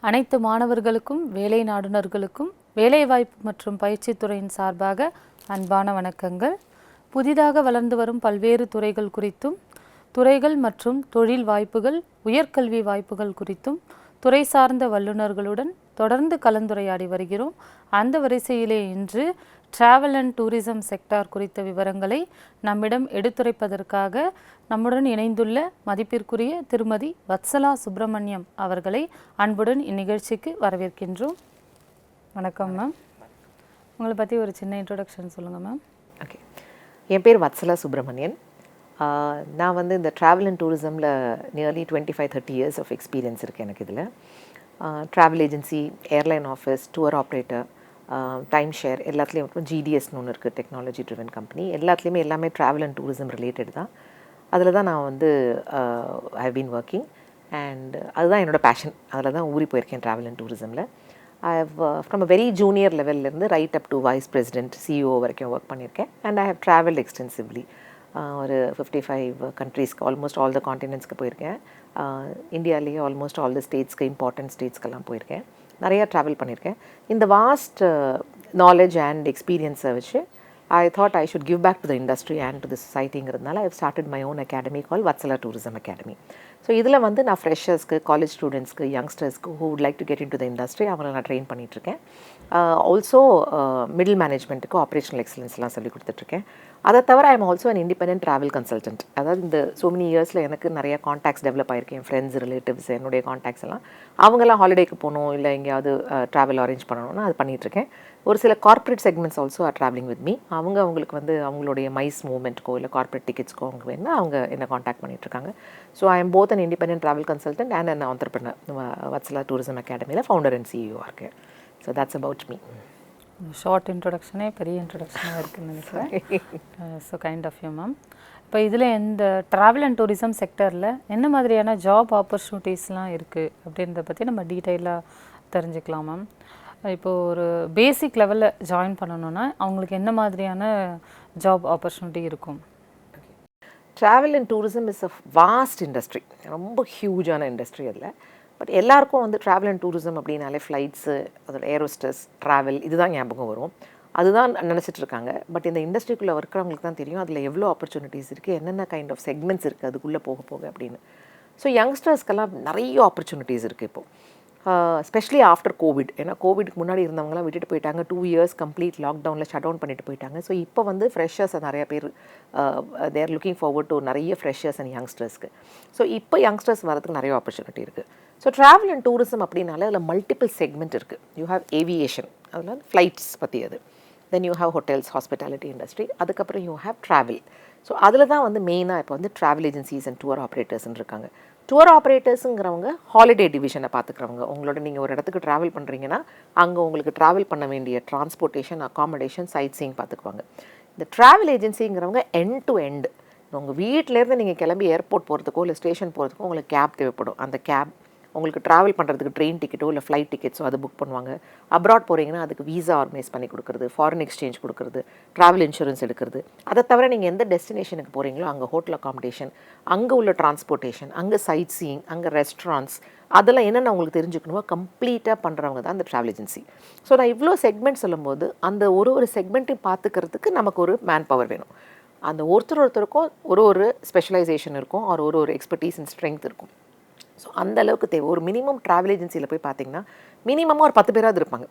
அனைத்து மாணவர்களுக்கும் வேலை நாடுனர்களுக்கும் வேலைவாய்ப்பு மற்றும் பயிற்சித்துறையின் சார்பாக அன்பான வணக்கங்கள். புதிதாக வளர்ந்து வரும் பல்வேறு துறைகள் குறித்தும் துறைகள் மற்றும் தொழில் வாய்ப்புகள் உயர்கல்வி வாய்ப்புகள் குறித்தும் துறை சார்ந்த வல்லுநர்களுடன் தொடர்ந்து கலந்துரையாடி வருகிறோம். அந்த வரிசையிலே இன்று டிராவல் அண்ட் டூரிசம் செக்டார் குறித்த விவரங்களை நம்மிடம் எடுத்துரைப்பதற்காக நம்முடன் இணைந்துள்ள மதிப்பிற்குரிய திருமதி வத்சலா சுப்பிரமணியம் அவர்களை அன்புடன் இந்நிகழ்ச்சிக்கு வரவேற்கின்றோம். வணக்கம் மேம். உங்களை பற்றி ஒரு சின்ன இன்ட்ரோடக்ஷன் சொல்லுங்கள் மேம். ஓகே, என் பேர் வத்சலா சுப்பிரமணியன். நான் வந்து இந்த ட்ராவல் அண்ட் டூரிசமில் நியர்லி 25-30 இயர்ஸ் ஆஃப் எக்ஸ்பீரியன்ஸ் இருக்குது எனக்கு. இதில் travel agency, airline office, tour operator, time share எல்லாத்துலேயும் அப்புறம் ஜிடிஎஸ்னு ஒன்று இருக்குது, டெக்னாலஜி ட்ரிவன் கம்பெனி. எல்லாமே ட்ராவல் அண்ட் டூரிசம் ரிலேட்டட் தான். அதில் தான் நான் வந்து I have been working and அதுதான் என்னோடய பேஷன். அதில் தான் ஊறி போயிருக்கேன் ட்ராவல் அண்ட் டூரிசமில். I have from a very junior லெவல்லேருந்து right up to vice president, CEO வரைக்கும் ஒர்க் பண்ணியிருக்கேன். And I have travelled extensively. ஒரு 55 கண்ட்ரீஸ்க்கு, ஆல்மோஸ்ட் ஆல் த காண்டினென்ட்ஸ்க்கு போயிருக்கேன். இந்தியாவிலேயே ஆல்மோஸ்ட் ஆல் த ஸ்டேட்ஸ்க்கு, இம்பார்ட்டன்ட் ஸ்டேட்ஸ்க்கெல்லாம் போயிருக்கேன். நிறையா ட்ராவல் பண்ணியிருக்கேன். இந்த வாஸ்ட் நாலேஜ் அண்ட் எக்ஸ்பீரியன்ஸை வச்சு I thought I should give back to the industry and to the society-ங்கிறதுனால I have started my own academy called Vatsala Tourism Academy. So இதில் வந்து நான் ஃப்ரெஷர்ஸ்க்கு, காலேஜ் ஸ்டூடெண்ட்ஸ்க்கு, யங்ஸ்டர்ஸ்க்கு who would like to get into the industry அவங்கள நான் train பண்ணிகிட்ருக்கேன். Also middle மேனேஜ்மெண்ட்டுக்கு operational எக்ஸலன்ஸ்லாம் சொல்லி கொடுத்துட்ருக்கேன். அதை தவிர I am also an independent travel consultant. அதாவது இந்த so many இயர்ஸில் எனக்கு நிறைய காண்டாக்ட்ஸ் டெவலப் ஆகிருக்கேன். ஃப்ரெண்ட்ஸ், ரிலேட்டிவ்ஸ், என்னுடைய காண்டாக்ட்ஸ் எல்லாம் அவங்கெல்லாம் ஹாலிடேக்கு போகணும், இல்லை எங்கேயாவது ட்ராவல் அரேஞ்ச் பண்ணணும்னா அது பண்ணிகிட்ருக்கேன். ஒரு சில corporate segments also are travelling with me. அவங்களுக்கு வந்து அவங்களுடைய மைஸ் மூவ்மெண்ட்க்கோ இல்லை கார்ப்பரேட் டிக்கெட்ஸ்க்கோ அவங்க வேணும்னா அவங்க என்ன காண்டாக்ட் பண்ணிகிட்ருக்காங்க. So I am both an independent travel consultant and an entrepreneur. Vatsala tourism அகாடமியில் ஃபவுண்டர் அண்ட் சிஇஓ இருக்கேன். So that's about me. Short இன்ட்ரொடக்ஷனே பெரிய இன்ட்ரொடக்ஷனாக இருக்குதுன்னு நினைக்கிறேன். So kind of you ma'am. இப்போ இதில் இந்த ட்ராவல் அண்ட் டூரிசம் செக்டரில் என்ன மாதிரியான ஜாப் ஆப்பர்ச்சுனிட்டிஸ்லாம் இருக்குது அப்படின்றத பற்றி நம்ம டீட்டெயிலாக தெரிஞ்சுக்கலாம் மேம். இப்போது ஒரு பேசிக் லெவலில் ஜாயின் பண்ணணுன்னா அவங்களுக்கு என்ன மாதிரியான ஜாப் ஆப்பர்ச்சுனிட்டி இருக்கும்? Travel and tourism is a vast industry, ரொம்ப ஹியூஜான இண்டஸ்ட்ரி. அதில் பட் எல்லாருக்கும் வந்து ட்ராவல் அண்ட் டூரிசம் அப்படின்னாலே ஃப்ளைட்ஸு, அதோட ஏரோஸ்டஸ், ட்ராவல் இதுதான் ஞாபகம் வரும். அதுதான் நினச்சிட்ருக்காங்க. பட் இந்த இண்டஸ்ட்ரிக்குள்ளே இருக்கிறவங்களுக்கு தான் தெரியும் அதில் எவ்வளோ ஆப்பர்ச்சுனிட்டிஸ் இருக்குது, என்னென்ன கைண்ட் ஆஃப் செக்மெண்ட்ஸ் இருக்குது அதுக்குள்ளே போக அப்படின்னு. ஸோ யங்ஸ்டர்ஸ்க்கெல்லாம் நிறைய ஆப்பர்ச்சுனிட்டிஸ் இருக்குது இப்போது, ஸ்பெஷலி ஆஃப்டர் கோவிட். ஏன்னா கோவிடுக்கு முன்னாடி இருந்தவங்களாம் விட்டுட்டு போயிட்டாங்க. 2 இயர்ஸ் கம்ப்ளீட் லாக்டவுனில் ஷட் டவுன் பண்ணிட்டு போயிட்டாங்க. ஸோ இப்போ வந்து ஃப்ரெஷர்ஸை நிறைய பேர் தேர் லுக்கிங் ஃபார்வர்ட் டு நிறைய ஃப்ரெஷர்ஸ் அண்ட் யங்ஸ்டர்ஸ்க்கு. ஸோ இப்போ யங்ஸ்டர்ஸ் வரதுக்கு நிறைய ஆப்பர்ச்சுனிட்டி இருக்குது. ஸோ ட்ராவல் அண்ட் டூரிசம் அப்படின்னாலே அதில் மல்டிபிள் செக்மெண்ட் இருக்குது. யூ ஹேவ் ஏவியேஷன், அதில் வந்து ஃப்ளைட்ஸ் பற்றி அது. Then you have hotels, hospitality industry. அதுக்கப்புறம் யூ ஹேவ் ட்ராவல். ஸோ அதில் தான் வந்து மெயினாக இப்போ வந்து ட்ராவல் ஏஜென்சிஸ் அண்ட் டூர் ஆப்ரேட்டர்ஸ்ன்னு இருக்காங்க. டூர் ஆப்ரேட்டர்ஸுங்கிறவங்க ஹாலிடே டிவிஷனை பார்த்துக்கிறவங்க. உங்களோட நீங்கள் ஒரு இடத்துக்கு ட்ராவல் பண்ணுறீங்கன்னா அங்கே உங்களுக்கு ட்ராவல் பண்ண வேண்டிய டிரான்ஸ்போர்ட்டேஷன், அகாமடேஷன், சைட் சீயிங் பார்த்துக்குவாங்க. இந்த ட்ராவல் ஏஜென்சிங்கிறவங்க எண்ட் டு எண்ட், உங்கள் வீட்டிலேருந்து நீங்கள் கிளம்பி ஏர்போர்ட் போகிறதுக்கோ இல்லை ஸ்டேஷன் போகிறதுக்கோ உங்களுக்கு கேப் தேவைப்படும். அந்த கேப் உங்களுக்கு ட்ராவல் பண்ணுறதுக்கு ட்ரெயின் டிக்கெட்டோ இல்லை ஃப்ளைட் டிக்கெட்ஸோ அது புக் பண்ணுவாங்க. அப்ராட் போகிறீங்கன்னா அதுக்கு வீசா ஆர்கனைஸ் பண்ணி கொடுக்குறது, ஃபாரின் எக்ஸ்சேஞ்ச் கொடுக்குறது, ட்ராவல் இன்சூரன்ஸ் எடுக்கிறது. அதை தவிர நீங்கள் எந்த டெஸ்டினேஷனுக்கு போகிறீங்களோ அங்கே ஹோட்டல் அகாமடேஷன், அங்கே உள்ள டிரான்ஸ்போர்ட்டேஷன், அங்கே சைட் சீயிங், அங்கே ரெஸ்டாரண்ட்ஸ், அதெல்லாம் என்னென்ன உங்களுக்கு தெரிஞ்சுக்கணுமோ கம்ப்ளீட்டாக பண்ணுறவங்க தான் அந்த ட்ராவல் ஏஜென்சி. ஸோ நான் இவ்வளோ செக்மெண்ட் சொல்லும்போது அந்த ஒரு செக்மெண்ட்டையும் பார்த்துக்கிறதுக்கு நமக்கு ஒரு மேன் பவர் வேணும். அந்த ஒருத்தருக்கும் ஒரு ஸ்பெஷலைசேஷன் இருக்கும், ஒரு எக்ஸ்பர்டீஸ் அண்ட் ஸ்ட்ரென்த் இருக்கும். ஸோ அந்த அளவுக்கு தேவை. ஒரு மினிமம் ட்ராவல் ஏஜென்சியில் போய் பார்த்தீங்கன்னா மினிமமாக ஒரு 10 பேராவது இருப்பாங்க.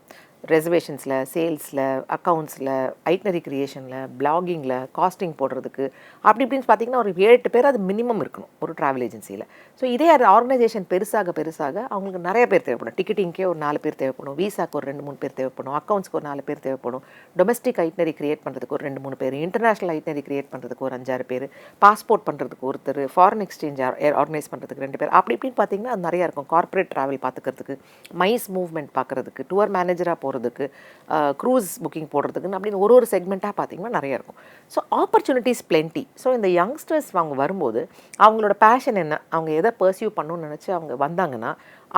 ரெசர்வேஷன்ஸில், சேல்ஸில், அக்கௌண்ட்ஸில், ஐட்னரி கிரியேஷனில், பிளாகிங்கில், காஸ்டிங் போடுறதுக்கு அப்படி இப்படின்னு பார்த்தீங்கன்னா ஒரு 7-8 பேர் அது மினிமம் இருக்கணும் ஒரு ட்ராவல் ஏஜென்சியில். ஸோ இதே ஆர்கனைசேஷன் பெருசாக அவங்களுக்கு நிறைய பேர் தேவைப்படும். டிக்கெட்டிங்கே ஒரு 4 பேர் தேவைப்படும், வீசாக்கு ஒரு 2-3 பேர் தேவைப்படும், அக்கௌண்ட்ஸ்க்கு ஒரு 4 பேர் தேவைப்படும், டொமஸ்டிக் ஐட்னரி கிரியேட் பண்ணுறதுக்கு ஒரு 2-3 பேர், இன்டர்நேஷனல் ஐட்னரி கிரியேட் பண்ணுறதுக்கு ஒரு 5-6 பேர், பாஸ்போர்ட் பண்ணுறதுக்கு ஒருத்தர், ஃபாரின் எக்ஸ்சேஞ்ச் ஆர்கனைஸ் பண்ணுறதுக்கு 2 பேர், அப்படி இப்படின்னு பார்த்தீங்கன்னா அது நிறையா இருக்கும். கார்ப்பரேட் ட்ராவல் பார்த்துக்கிறதுக்கு, மைஸ் மூவ்மெண்ட் பார்க்குறதுக்கு, டூர் மேனேஜராக போகிறதுக்கு, க்ரூஸ் புக்கிங் போடுறதுக்குன்னு அப்படின்னு ஒரு செக்மெண்ட்டாக பார்த்தீங்கன்னா நிறைய இருக்கும். So opportunities plenty. ஸோ இந்த யங்ஸ்டர்ஸ் அவங்க வரும்போது அவங்களோட பேஷன் என்ன, அவங்க எதை பர்சியூ பண்ணணும்னு நினச்சி அவங்க வந்தாங்கன்னா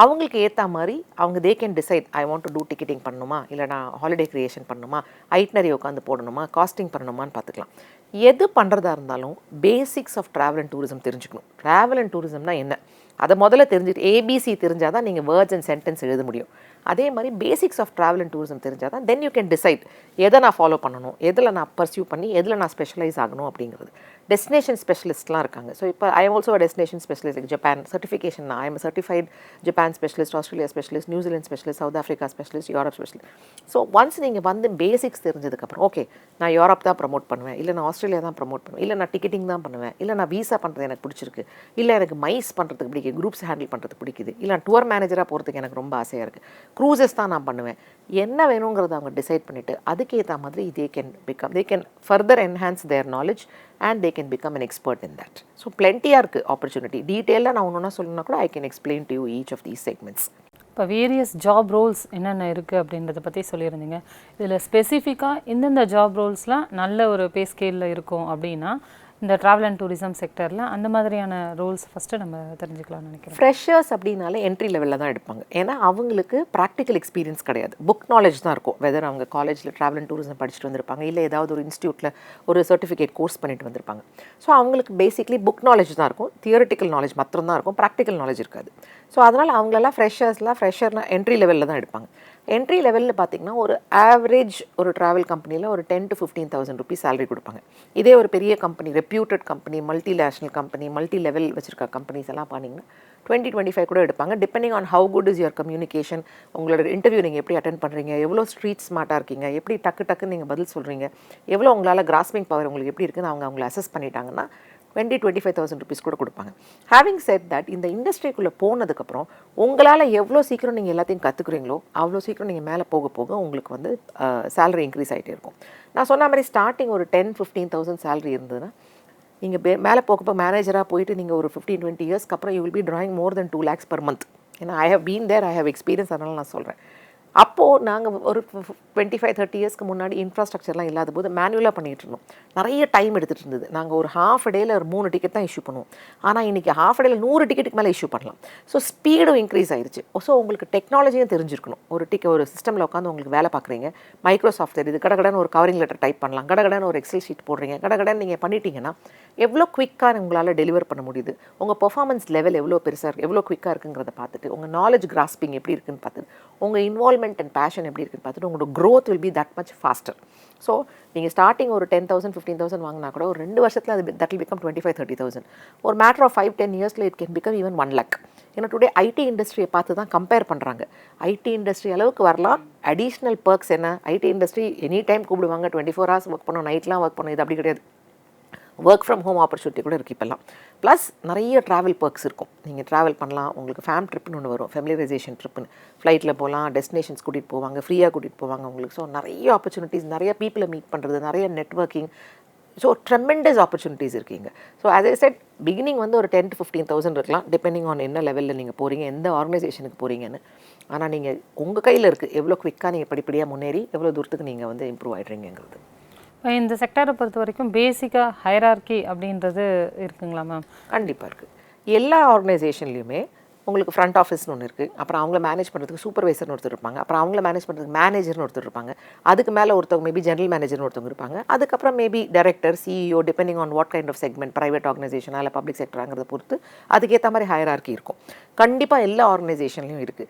அவங்களுக்கு ஏற்ற மாதிரி அவங்க they can decide, I want to do ticketing பண்ணணுமா, இல்லை நான் ஹாலிடே கிரியேஷன் பண்ணணுமா, ஐட்னரி உட்காந்து போடணுமா, காஸ்டிங் பண்ணணுமான்னு பார்த்துக்கலாம். எது பண்ணுறதா இருந்தாலும் basics of travel and tourism தெரிஞ்சுக்கணும். ட்ராவல் அண்ட் டூரிசம்னா என்ன, அதை முதல்ல தெரிஞ்சுட்டு ஏபிசி தெரிஞ்சால் தான் நீங்கள் வேர்ட்ஸ் அண்ட் சென்டென்ஸ் எழுத முடியும். அதே மாதிரி basics of travel and tourism தெரிஞ்சால் தான் தென் யூ கேன் டிசைட் எதை நான் ஃபாலோ பண்ணணும், எதில் நான் பர்சியூ பண்ணி எதில் நான் ஸ்பெஷலைஸ் ஆகணும் அப்படிங்கிறது. டெஸ்டினேஷன் ஸ்பெஷலிஸ்ட்லாம் இருக்காங்க. ஸோ இப்போ I am also a destination specialist. Like Japan certification, I am certified Japan specialist, Australia specialist, New Zealand specialist, south Africa specialist, Europe specialist. So once நீங்கள் வந்து பேசிக்ஸ் தெரிஞ்சதுக்கப்புறம் ஓகே நான் யூரோப் தான் promote பண்ணுவேன், இல்லை நான் Australia தான் promote பண்ணுவேன், இல்லை நான் டிக்கெட்டிங் தான் பண்ணுவேன், இல்லை நான் வீசா பண்ணுறது எனக்கு பிடிச்சிருக்கு, இல்லை எனக்கு மைஸ் பண்ணுறதுக்கு பிடிக்குது, குரூப்ஸ் ஹேண்டில் பண்ணுறதுக்கு பிடிக்குது, இல்லை நான் டூர் மேனேஜராக போகிறதுக்கு எனக்கு ரொம்ப ஆசையாக இருக்குது, க்ரூசஸ் தான் நான் பண்ணுவேன், என்ன வேணுங்கிறத அவங்க டிசைட் பண்ணிவிட்டு அதுக்கேற்ற மாதிரி they can further enhance there knowledge and they can become an expert in that. So plenty-ஆ இருக்குது ஆப்பர்ச்சுனிட்டி. டீட்டெயிலாக நான் ஒன்று சொல்லணும்னா கூட I can explain to you each of these segments. இப்போ வேரியஸ் ஜாப் ரோல்ஸ் என்னென்ன இருக்குது அப்படின்றத பற்றி சொல்லியிருந்தீங்க. இதில் ஸ்பெசிஃபிக்காக இந்தந்த ஜாப் ரோல்ஸ்லாம் நல்ல ஒரு பே ஸ்கேலில் இருக்கும் அப்படின்னா இந்த ட்ராவல் அண்ட் டூரிசம் செக்டரில் அந்த மாதிரியான ரோல்ஸ் ஃபஸ்ட்டு நம்ம தெரிஞ்சுக்கலாம்னு நினைக்கிறேன். ஃப்ரெஷர்ஸ் அப்படின்னாலே என்ட்ரி லெவலில் தான் எடுப்பாங்க. ஏன்னா அவங்களுக்கு ப்ராக்டிக்கல் எக்ஸ்பீரியன்ஸ் கிடையாது, புக் நாலேஜ் தான் இருக்கும். வெதர் அவங்க காலேஜில் ட்ராவல் அண்ட் டூரிசம் படிச்சுட்டு வந்திருப்பாங்க, இல்லை ஏதாவது ஒரு இன்ஸ்டியூட்டில் ஒரு சர்டிஃபிகேட் கோர்ஸ் பண்ணிட்டு வந்திருப்பாங்க. ஸோ அவங்களுக்கு பேசிக்லி புக் நாலேஜ் தான் இருக்கும், தியரிட்டிக்கல் நாலேஜ் மாத்திரம் தான் இருக்கும், ப்ராக்டிக்கல் நாலேஜ் இருக்காது. ஸோ அதனால் அவங்களெல்லாம் ஃப்ரெஷர்னா என்ட்ரி லெவலில் தான் எடுப்பாங்க. என்ட்ரி லெவலில் பார்த்திங்கன்னா ஒரு ஆவரேஜ் ஒரு ட்ராவல் கம்பெனியில் ஒரு 10,000 to 15,000 ருபீஸ் சேலரி கொடுப்பாங்க. இதே ஒரு பெரிய company, reputed company, multi national company, multi level வச்சுருக்க கம்பெனிஸ் எல்லாம் பண்ணிங்கன்னா 20-25 கூட எடுப்பாங்க. Depending on how good is your communication, உங்களோட இன்டர்வியூ நீங்கள் எப்படி அட்டென்ட் பண்ணுறீங்க, எவ்வளோ ஸ்ட்ரீட் ஸ்மார்ட்டாக இருக்கீங்க, எப்படி டக்குன்னு நீங்கள் பதில் சொல்கிறீங்க, எவ்வளோ உங்களால் கிராஸ்பிங் பவர் உங்களுக்கு எப்படி இருக்குன்னு அவங்கள அசஸ் பண்ணிட்டாங்கன்னா 20-25,000 ருபீஸ் கூட கொடுப்பாங்க. ஹேவிங் செட் தட், இந்த இண்டஸ்ட்ரிக்குள்ளே போனதுக்கப்புறம் உங்களால் எவ்வளோ சீக்கிரம் நீங்கள் எல்லாத்தையும் கற்றுக்குறீங்களோ அவ்வளோ சீக்கிரம் நீங்கள் மேலே போக போக உங்களுக்கு வந்து சேலரி இன்க்ரீஸ் ஆகிட்டே இருக்கும். நான் சொன்ன மாதிரி ஸ்டார்டிங் ஒரு 10-15,000 சேலரி இருந்ததுன்னா நீங்கள் மேலே போக மேனேஜராக போயிட்டு நீங்கள் ஒரு 15-20 இயர்ஸ்க்கு அப்புறம் you will be drawing more than 2 lakhs per month. ஏன்னா I have been there, I have experience, அதனால் நான் சொல்கிறேன். அப்போது நாங்கள் ஒரு 25-30 இயர்ஸ்க்கு முன்னாடி இன்ஃப்ராஸ்ட்ரக்சர்லாம் இல்லாத போது மேனுவலாக பண்ணிகிட்டு இருந்தோம். நிறைய டைம் எடுத்துகிட்டு இருந்தது. நாங்கள் ஒரு ஹாஃப் டேயில் ஒரு 3 டிக்கெட் தான் இஷ்யூ பண்ணுவோம். ஆனால் இன்றைக்கி ஹாஃப் டேயில் 100 டிக்கெட்டுக்கு மேலே இஷ்யூ பண்ணலாம். ஸோ ஸ்பீடும் இன்க்ரீஸ் ஆயிடுச்சு. ஸோ உங்களுக்கு டெக்னாலஜியும் தெரிஞ்சிருக்கணும். ஒரு சிஸ்டமில் உட்காந்து உங்களுக்கு வேலை பார்க்குறீங்க, மைக்ரோசாஃப்ட் தெரியுது, கடகடன்னு ஒரு கவரிங் லெட்டர் டைப் பண்ணலாம், கடகடன்னு ஒரு எக்ஸல் ஷீட் போடுறீங்க, கடகடன்னு நீங்கள் பண்ணிட்டீங்கன்னா எவ்வளோ குயிக்காக உங்களால் டெலிவர் பண்ண முடியுது, உங்கள் பெர்ஃபார்மன்ஸ் லெவல் எவ்வளோ பெருசாக இருக்குது, எவ்வளோ குயிக்காக இருக்குங்கிறத பார்த்துட்டு, உங்கள் நாலேஜ் கிராஸ்பிங் எப்படி இருக்குன்னு பார்த்துட்டு, உங்கள் இன்வால்மெண்ட் அண்ட் பேஷன் எப்படி இருக்குன்னு பார்த்துட்டு உங்களோட growth will be that much faster. So நீங்கள் ஸ்டார்டிங் ஒரு 10,000 15,000 வாங்கினா கூட ஒரு 2 வருஷத்தில் அது that will become 25-30,000. ஒரு மேட்டர் ஆஃப் 5-10 இயர்ஸில் it can become even 1 lakh. ஏன்னா டுடே ஐடி இண்டஸ்ட்ரியை பார்த்து தான் கம்பேர் பண்ணுறாங்க. ஐடி இண்டஸ்ட்ரி அளவுக்கு வரலாம், அடிஷ்னல் பர்க்ஸ் என்ன, ஐடி இண்டஸ்ட்ரி எனி டைம் கூப்பிடுவாங்க, 24 hours ஒர்க் பண்ணணும், நைட்லாம் ஒர்க் பண்ணணும், இது அப்படி கிடையாது. ஒர்க் ஃப்ரம் ஹோம் ஆப்பர்ச்சுனிட்டி கூட இருக்குது இப்போல்லாம். ப்ளஸ் நிறைய ட்ராவல் பர்க்ஸ் இருக்கும். நீங்கள் ட்ராவல் பண்ணலாம், உங்களுக்கு ஃபேம் ட்ரிப்னு ஒன்று வரும், ஃபெமிலியரைசேஷன் ட்ரிப்புன்னு. ஃப்ளைட்டில் போகலாம், டெஸ்டினேஷன்ஸ் கூட்டிகிட்டு போவாங்க, ஃப்ரீயாக கூட்டிகிட்டு போவாங்க உங்களுக்கு. ஸோ நிறைய ஆப்பர்ச்சுனிட்டிஸ், நிறைய பீப்புளை மீட் பண்ணுறது, நிறைய நெட்வொர்க்கிங், ஸோ ட்ரெமெண்டஸ் ஆப்பர்ச்சுனிட்டிஸ் இருக்குங்க. So as I said, beginning வந்து ஒரு 10,000 to 15,000 இருக்கலாம், டிபெண்டிங் ஆன் என்ன லெவலில் நீங்கள் போகிறீங்க, எந்த ஆர்கனைசேஷனுக்கு போகிறீங்கன்னு. ஆனால் நீங்கள் உங்கள் கையில் இருக்குது எவ்வளோ குவிக்காக நீங்கள் படிப்படியாக முன்னேறி எவ்வளோ தூரத்துக்கு நீங்கள் வந்து இம்ப்ரூவ் ஆகிடுறீங்கிறது. இந்த செக்டரை பொறுத்த வரைக்கும் பேசிக்காக ஹைரார்கி அப்படின்றது இருக்குங்களா மேம்? கண்டிப்பாக இருக்குது. எல்லா ஆர்கனைசேஷன்லையுமே உங்களுக்கு ஃப்ரண்ட் ஆஃபீஸ்னு ஒன்று இருக்குது, அப்புறம் அவங்கள மேனேஜ் பண்ணுறதுக்கு சூப்பர்வைசர்னு ஒருத்தர் இருப்பாங்க, அப்புறம் அவங்கள மேனேஜ் பண்ணுறதுக்கு மேனேஜர்னு ஒருத்தர் இருப்பாங்க, அதுக்கு மேலே ஒருத்தவங்க மேபி ஜெனரல் மேனேஜர்னு ஒருத்தவங்க இருப்பாங்க, அதுக்கப்புறம் maybe director, CEO, depending on what kind of segment, private ஆர்கனைசேஷனாக இல்லை பப்ளிக் செக்டராங்கிறத பொறுத்து அதுக்கேற்ற மாதிரி ஹைரார்கி இருக்கும். கண்டிப்பாக எல்லா ஆர்கனைசேஷன்லையும் இருக்குது.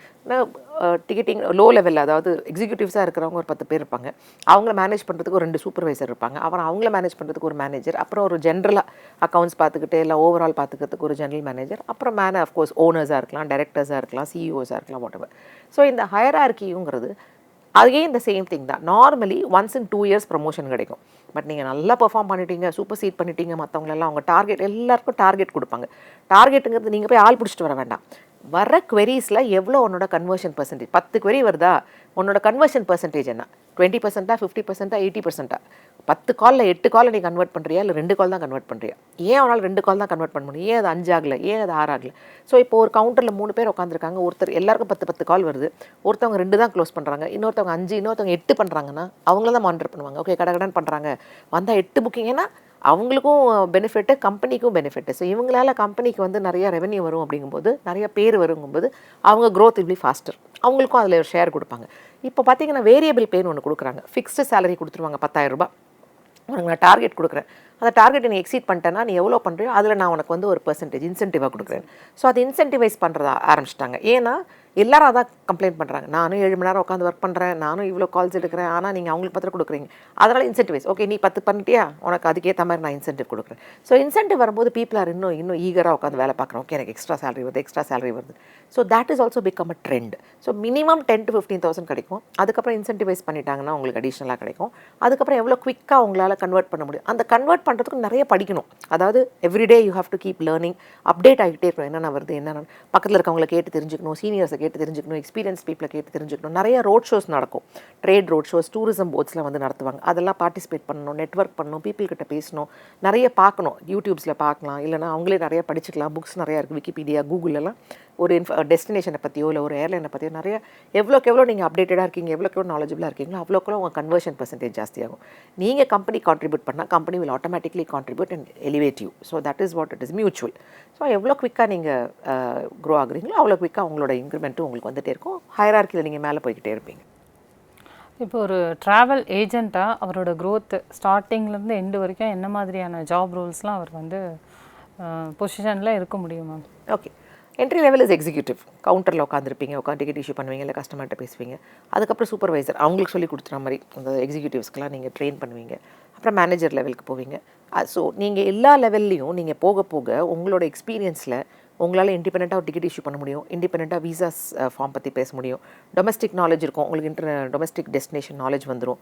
டிக்கெட்டிங் லோ லெவலில், அதாவது எக்ஸிக்யூட்டிவ்ஸாக இருக்கிறவங்க ஒரு 10 பேர் இருப்பாங்க, அவங்கள மேனேஜ் பண்ணுறதுக்கு ஒரு 2 சூப்பர்வைசர் இருப்பாங்க, அப்புறம் அவங்கள மேனேஜ் பண்ணுறதுக்கு ஒரு மேனேஜர், அப்புறம் ஒரு ஜென்ரலாக அக்கௌண்ட்ஸ் பார்த்துக்கிட்டு இல்லை ஓவரால் பார்த்துக்கிறதுக்கு ஒரு ஜெனரல் மேனேஜர், அப்புறம் அஃப்கோர்ஸ் ஓனர்ஸாக இருக்கலாம், டைரக்டர்ஸாக இருக்கலாம், சிஇஓஸாக இருக்கலாம், வாட் எவர். ஸோ இந்த ஹைரார்கிங்கிறது அதே இந்த சேம் திங் தான். Normally once in 2 years promotion கிடைக்கும். பட் நீங்கள் நல்லா பெர்ஃபார்ம் பண்ணிட்டீங்க, சூப்பர் சீட் பண்ணிட்டீங்க, மற்றவங்களெல்லாம் அவங்க டார்கெட், எல்லாருக்கும் டார்கெட் கொடுப்பாங்க. டார்கெட்டுங்கிறது நீங்கள் போய் ஆள் பிடிச்சிட்டு வர வேண்டாம். வர queries-ல எவ்வளோ உன்னோட கன்வர்ஷன் பர்சன்டேஜ், 10 query வருதா, உன்னோட கன்வர்ஷன் பர்சன்டேஜ் என்ன, 20%, 50%, 80%? 10 காலில் 8 காலை நீ கன்வெர்ட் பண்ணுறியா, இல்லை 2 கால் தான் கன்வெர்ட் பண்ணுறியா? ஏன் அவனால் 2 கால் தான் கன்வெர்ட் பண்ண முடியும், ஏன் அது 5 ஆகலை, ஏன் அது 6 ஆகலை? ஸோ இப்போ ஒரு கவுண்டரில் 3 பேர் உட்காந்துருக்காங்க, ஒருத்தர் எல்லாருக்கும் 10 கால் வருது, ஒருத்தவங்க 2 தான் க்ளோஸ் பண்ணுறாங்க, இன்னொருத்தவங்க 5, இன்னொருத்தவங்க 8 பண்ணுறாங்கன்னா அவங்கள தான் மானிட்டர் பண்ணுவாங்க. ஓகே, கடகடன் பண்ணுறாங்க, வந்தால் 8 புக்கிங், ஏன்னா அவங்களுக்கும் பெனிஃபிட்டு, கம்பெனிக்கும் பெனிஃபிட்டு. ஸோ இவங்களால கம்பெனிக்கு வந்து நிறைய ரெவென்யூ வரும் அப்படிங்கும்போது, நிறைய பேர் வருங்கும்போது அவங்க க்ரோத் இப்படி ஃபாஸ்டர், அவங்களுக்கும் அதில் ஒரு ஷேர் கொடுப்பாங்க. இப்போ பார்த்தீங்கன்னா வேரியபிள் பேன்னு ஒன்று கொடுக்குறாங்க, ஃபிக்ஸ்டு சேலரி கொடுத்துருவாங்க 10,000 ரூபாய். உனக்கு நான் டார்கெட் கொடுக்குறேன், அந்த டார்கெட்டை நீ எக்ஸீட் பண்ணிட்டேன்னா நீ எவ்வளோ பண்ணுறியோ அதில் நான் உனக்கு வந்து ஒரு பெர்சன்டேஜ் இன்சென்டிவாக கொடுக்குறேன். ஸோ அது இன்சென்டிவைஸ் பண்ணுறதா ஆரம்பிச்சிட்டாங்க. ஏன்னா எல்லாரும் அதான் கம்ப்ளைண்ட் பண்ணுறாங்க, நானும் 7 மணி நேரம் உட்காந்து ஒர்க் பண்ணுறேன், நானும் இவ்வளோ கால்ஸ் எடுக்கிறேன், ஆனால் நீங்கள் அவங்களுக்கு 10 கொடுக்குறீங்க. அதனால் இன்சென்டிவைஸ், ஓகே நீ 10 பண்ணிட்டியா, உனக்கு அதுக்கேற்ற மாதிரி நான் இன்சென்டிவ் கொடுக்குறேன். ஸோ இன்சென்டிவ் வரும்போது பீப்புள் ஆர் இன்னும் ஈகராக உட்காந்து வேலை பார்க்குறோம். ஓகே எனக்கு எக்ஸ்ட்ரா சேலரி வருது. So that is also become a trend. So minimum 10 to 15,000 கிடைக்கும். அதுக்கப்புறம் இன்சென்டிவைஸ் பண்ணிட்டாங்கன்னா உங்களுக்கு அடிஷ்னலாக கிடைக்கும். அதுக்கப்புறம் எவ்வளோ குவிக்காக உங்களால் கன்வெர்ட் பண்ண முடியும். அந்த கன்வெர்ட் பண்ணுறதுக்கு நிறைய படிக்கணும். அதாவது everyday you have to keep learning, update ஆகிட்டே இருக்கணும். என்னென்ன வருது, என்னென்ன பக்கத்தில் இருக்கவங்களை கேட்டு தெரிஞ்சுக்கணும், சீனியர்ஸை கேட்டு தெரிஞ்சுக்கணும், எக்ஸ்பீரியன்ஸ் பீப்புளை கேட்டு தெரிஞ்சுக்கணும். நிறைய ரோட் ஷோஸ் நடக்கும், ட்ரேட் ரோட் ஷோஸ், டூரிசம் போர்ட்ஸில் வந்து நடத்துவாங்க. அதெல்லாம் பார்ட்டிசிபேட் பண்ணணும், நெட்வொர்க் பண்ணணும், பீப்புள் கிட்ட பேசணும், நிறைய பார்க்கணும். யூடியூப்ஸில் பார்க்கலாம், இல்லைனா அவங்களே நிறைய படிச்சுக்கலாம். புக்ஸ் நிறையா இருக்குது, விக்கிபீடியா, கூகுளெல்லாம். ஒரு டெஸ்டினேஷனை பற்றியோ இல்லை ஒரு ஏர்லைனை பற்றியோ நிறைய எவ்வளோக்கு எவ்வளோ நீங்கள் அப்டேட்டடாக இருக்கீங்க, எவ்வளோக்கு எவ்வளோ நாலேஜபிளாக இருக்கீங்களோ அவ்வளோக்குள்ள உங்கள் கன்வர்ஷன் பர்சன்டேஜ் ஜாஸ்தியாகும். நீங்கள் கம்பெனி கான்ட்ரிபியூட் பண்ணால் company will automatically contribute and elevate you. So that is what it is mutual. So எவ்வளோ குவிக்காக நீங்கள் க்ரோ ஆகுறீங்களோ அவ்வளோ குவிக்காக உங்களோட இன்க்ரிமெண்ட்டும் உங்களுக்கு வந்துகிட்டே இருக்கும். ஹையரார்க்கியில் நீங்கள் மேலே போய்கிட்டே இருப்பீங்க. இப்போ ஒரு ட்ராவல் ஏஜெண்ட்டாக அவரோட க்ரோத் ஸ்டார்டிங்லேருந்து எண்டு வரைக்கும் என்ன மாதிரியான ஜாப் ரோல்ஸ்லாம் அவர் வந்து பொசிஷனில் இருக்க முடியும் ma'am? Okay, entry level is executive. கவுண்டரில் உட்காந்துருப்பீங்க, உட்காந்து டிக்கெட் இஷ்யூ பண்ணுவீங்க, இல்லை கஸ்டமர்கிட்ட பேசுவீங்க. அதுக்கப்புறம் சூப்பர்வைசர், அவங்களுக்கு சொல்லி கொடுத்துற மாதிரி அந்த எக்ஸிக்யூட்டிவ்ஸ்க்கெலாம் நீங்கள் ட்ரெயின் பண்ணுவீங்க. அப்புறம் மேனேஜர் லெவலுக்கு போவீங்க. ஸோ நீங்கள் எல்லா லெவல்லையும் நீங்கள் போக போக உங்களோட எக்ஸ்பீரியன்ஸில் உங்களால் இண்டிபெண்ட்டாக ஒரு டிக்கெட் இஷ்யூ பண்ண முடியும், இண்டிபெண்ட்டாக விசாஸ் ஃபார்ம் பற்றி பேச முடியும், டொமஸ்டிக் நாலேஜ் இருக்கும், உங்களுக்கு டொமஸ்டிக் டெஸ்டினேஷன் நாலேஜ் வந்துடும்,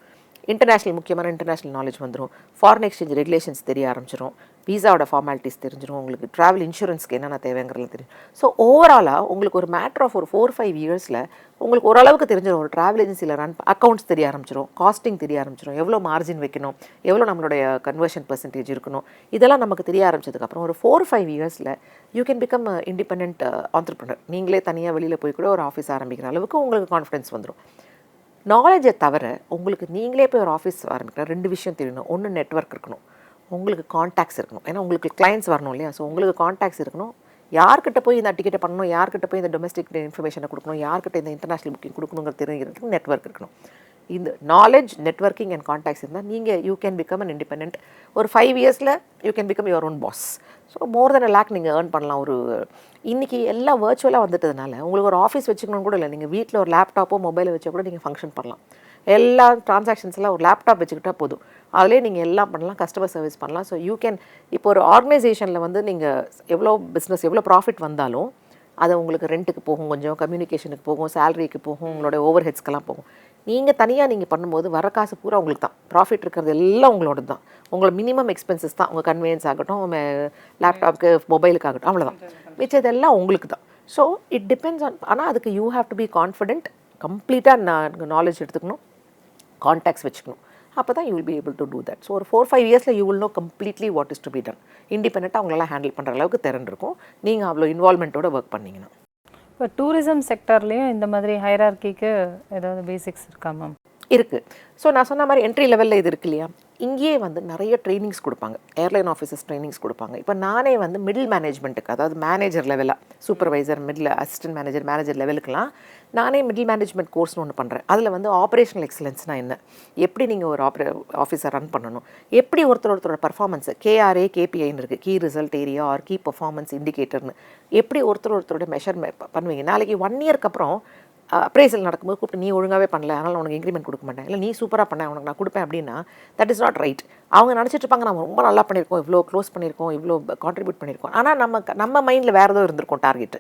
இன்டர்நேஷ்னல் முக்கியமான இன்டர்நேஷ்னல் நாலேஜ் வந்துடும், ஃபாரின் எக்ஸ்சேஞ்ச் ரெகுலேஷன்ஸ் தெரிய ஆரம்பிச்சிடும், விசாவோட ஃபார்மாலிட்டிஸ் தெரிஞ்சிடும், உங்களுக்கு ட்ராவல் இன்சூரன்ஸ்க்கு என்னென்ன தேவைங்கிறது தெரியும். ஸோ ஓவராலாக உங்களுக்கு ஒரு மேட்ரு ஆஃப் ஒரு 4-5 இயர்ஸில் உங்களுக்கு ஓரளவுக்கு தெரிஞ்சிடும். ஒரு ட்ராவல் ஏஜென்சியில் ரன் அக்கௌண்ட்ஸ் தெரிய ஆரம்பிச்சிடும், காஸ்டிங் தெரிய ஆரம்பிச்சிடும், எவ்வளோ மார்ஜின் வைக்கணும், எவ்வளோ நம்மளுடைய கன்வர்ஷன் பர்சன்டேஜ் இருக்கணும், இதெல்லாம் நமக்கு தெரிய ஆரம்பிச்சதுக்கப்புறம் ஒரு 4-5 இயர்ஸில் you can become independent entrepreneur. நீங்களே தனியாக வெளியில் போய் கூட ஒரு ஆஃபீஸ் ஆரம்பிக்கிற அளவுக்கு உங்களுக்கு கான்ஃபிடன்ஸ் வந்துடும். நாலேஜை தவிர உங்களுக்கு நீங்களே போய் ஒரு ஆஃபீஸ் ஆரம்பிக்கிற 2 விஷயம் தெரியணும். ஒன்று நெட்வொர்க் இருக்கணும், உங்களுக்கு கான்டாக்ட்ஸ் இருக்கணும். ஏன்னா உங்களுக்கு கிளைண்ட்ஸ் வரணும் இல்லையா? ஸோ உங்களுக்கு கான்டாக்ட்ஸ் இருக்கணும். யார்கிட்ட போய் இந்த டிக்கெட்டை பண்ணணும், யார்கிட்ட போய் இந்த டொமஸ்டிக் இன்ஃபர்மேஷனை கொடுக்கணும், யார்கிட்ட இந்த இன்டர்நேஷ்னல் புக்கிங் கொடுக்கணுங்கிற தெரிஞ்சுக்கிறதுக்கு நெட்வொர்க் இருக்கணும். இந்த நாலேஜ், நெட்வொர்க்கிங் அண்ட் கான்டாக்ட்ஸ் இருந்தால் நீங்கள் you can become an independent. ஒரு 5 இயர்ஸில் you can become your own pass. So more then 1 lakh நீங்கள் ஏர்ன் பண்ணலாம். ஒரு இன்றைக்கி எல்லாம் வர்ச்சுவலாக வந்துட்டதுனால உங்களுக்கு ஒரு ஆஃபீஸ் வச்சுக்கணும் கூட இல்லை. நீங்கள் வீட்டில் ஒரு லேப்டாப்போ மொபைலை வச்சா கூட நீங்கள் ஃபங்க்ஷன் பண்ணலாம். எல்லா ட்ரான்சாக்ஷன்ஸ்லாம் ஒரு லேப்டாப் வச்சுக்கிட்டால் போதும், அதிலே நீங்கள் எல்லாம் பண்ணலாம், கஸ்டமர் சர்வீஸ் பண்ணலாம். ஸோ யூ கேன் இப்போ ஒரு ஆர்கனைசேஷனில் வந்து நீங்கள் எவ்வளோ பிஸ்னஸ் எவ்வளோ ப்ராஃபிட் வந்தாலும் அது உங்களுக்கு ரெண்ட்டுக்கு போகும், கொஞ்சம் கம்யூனிகேஷனுக்கு போகும், சேலரிக்கு போகும், உங்களோட ஓவர் ஹெட்ஸ்க்கெல்லாம் போகும். நீங்கள் தனியாக நீங்கள் பண்ணும்போது வர காசு பூரா உங்களுக்கு தான், ப்ராஃபிட் இருக்கிறது எல்லாம் உங்களோட தான். உங்களோட மினிமம் எக்ஸ்பென்சஸ் தான், உங்கள் கன்வீனியன்ஸ் ஆகட்டும், லேப்டாப்க்கு மொபைலுக்கு ஆகட்டும், அவ்வளோதான். மிச்சதெல்லாம் உங்களுக்கு தான். So it depends on. ஆனால் அதுக்கு you have to be confident, கம்ப்ளீட்டாக நாலேஜ் எடுத்துக்கணும், கான்டாக்ட்ஸ் வச்சுக்கணும். அப்போ தான் you will be able to do that. So ஒரு 4-5 இயர்ஸில் you will know completely what is to be done. இண்டிபெண்ட்டாக அவங்களால ஹேண்டில் பண்ணுற அளவுக்கு திறன் இருக்கும், நீங்கள் அவ்வளோ இன்வால்மெண்ட்டோட ஒர்க் பண்ணிங்கன்னா. இப்போ டூரிசம் செக்டர்லேயும் இந்த மாதிரி ஹைரார்க்கிக்கு ஏதாவது பேசிக்ஸ் இருக்கா மேம்? இருக்குது. ஸோ நான் சொன்ன மாதிரி என்ட்ரி லெவலில் இது இருக்கு இல்லையா, இங்கேயே வந்து நிறைய ட்ரைனிங்ஸ் கொடுப்பாங்க, ஏர்லைன் ஆஃபீஸர்ஸ் ட்ரைனிங்ஸ் கொடுப்பாங்க. இப்போ நானே வந்து மிடில் மேனேஜ்மெண்ட்டுக்கு, அதாவது மேனேஜர் லெவலாக, supervisor, middle assistant manager, manager லெவலுக்குலாம் நானே மிடில் மேனேஜ்மெண்ட் கோர்ஸ்னு ஒன்று பண்ணுறேன். அதில் வந்து ஆப்ரேஷனல் எக்ஸலன்ஸ்னால் என்ன, எப்படி நீங்கள் ஒரு ஆஃபீஸை ரன் பண்ணணும், எப்படி ஒருத்தரோட பர்ஃபார்மன்ஸு KRA KPIன்னு இருக்குது, key result area or key performance இண்டிகேட்டர்னு, எப்படி ஒருத்தரோட மெஷர் பண்ணுவீங்க. நாளைக்கு 1 இயர்க்கு அப்புறம் அப்ரைசல் நடக்கும்போது கூப்பிட்டு நீ ஒழுங்காகவே பண்ணல, அதனால் உனக்கு இன்க்ரிமெண்ட் கொடுக்க மாட்டேன், இல்லை நீ சூப்பராக பண்ண உனக்கு நான் கொடுப்பேன் அப்படின்னா தட் இஸ் நாட் ரைட். அவங்க நினச்சிட்டு இருப்பாங்க நம்ம ரொம்ப நல்லா பண்ணியிருக்கோம், இவ்வளோ க்ளோஸ் பண்ணியிருக்கோம், இவ்வளோ கான்ட்ரிபியூட் பண்ணியிருக்கோம், ஆனால் நம்ம மைண்டில் வேறு ஏதோ இருந்திருக்கும் டார்கெட்டு.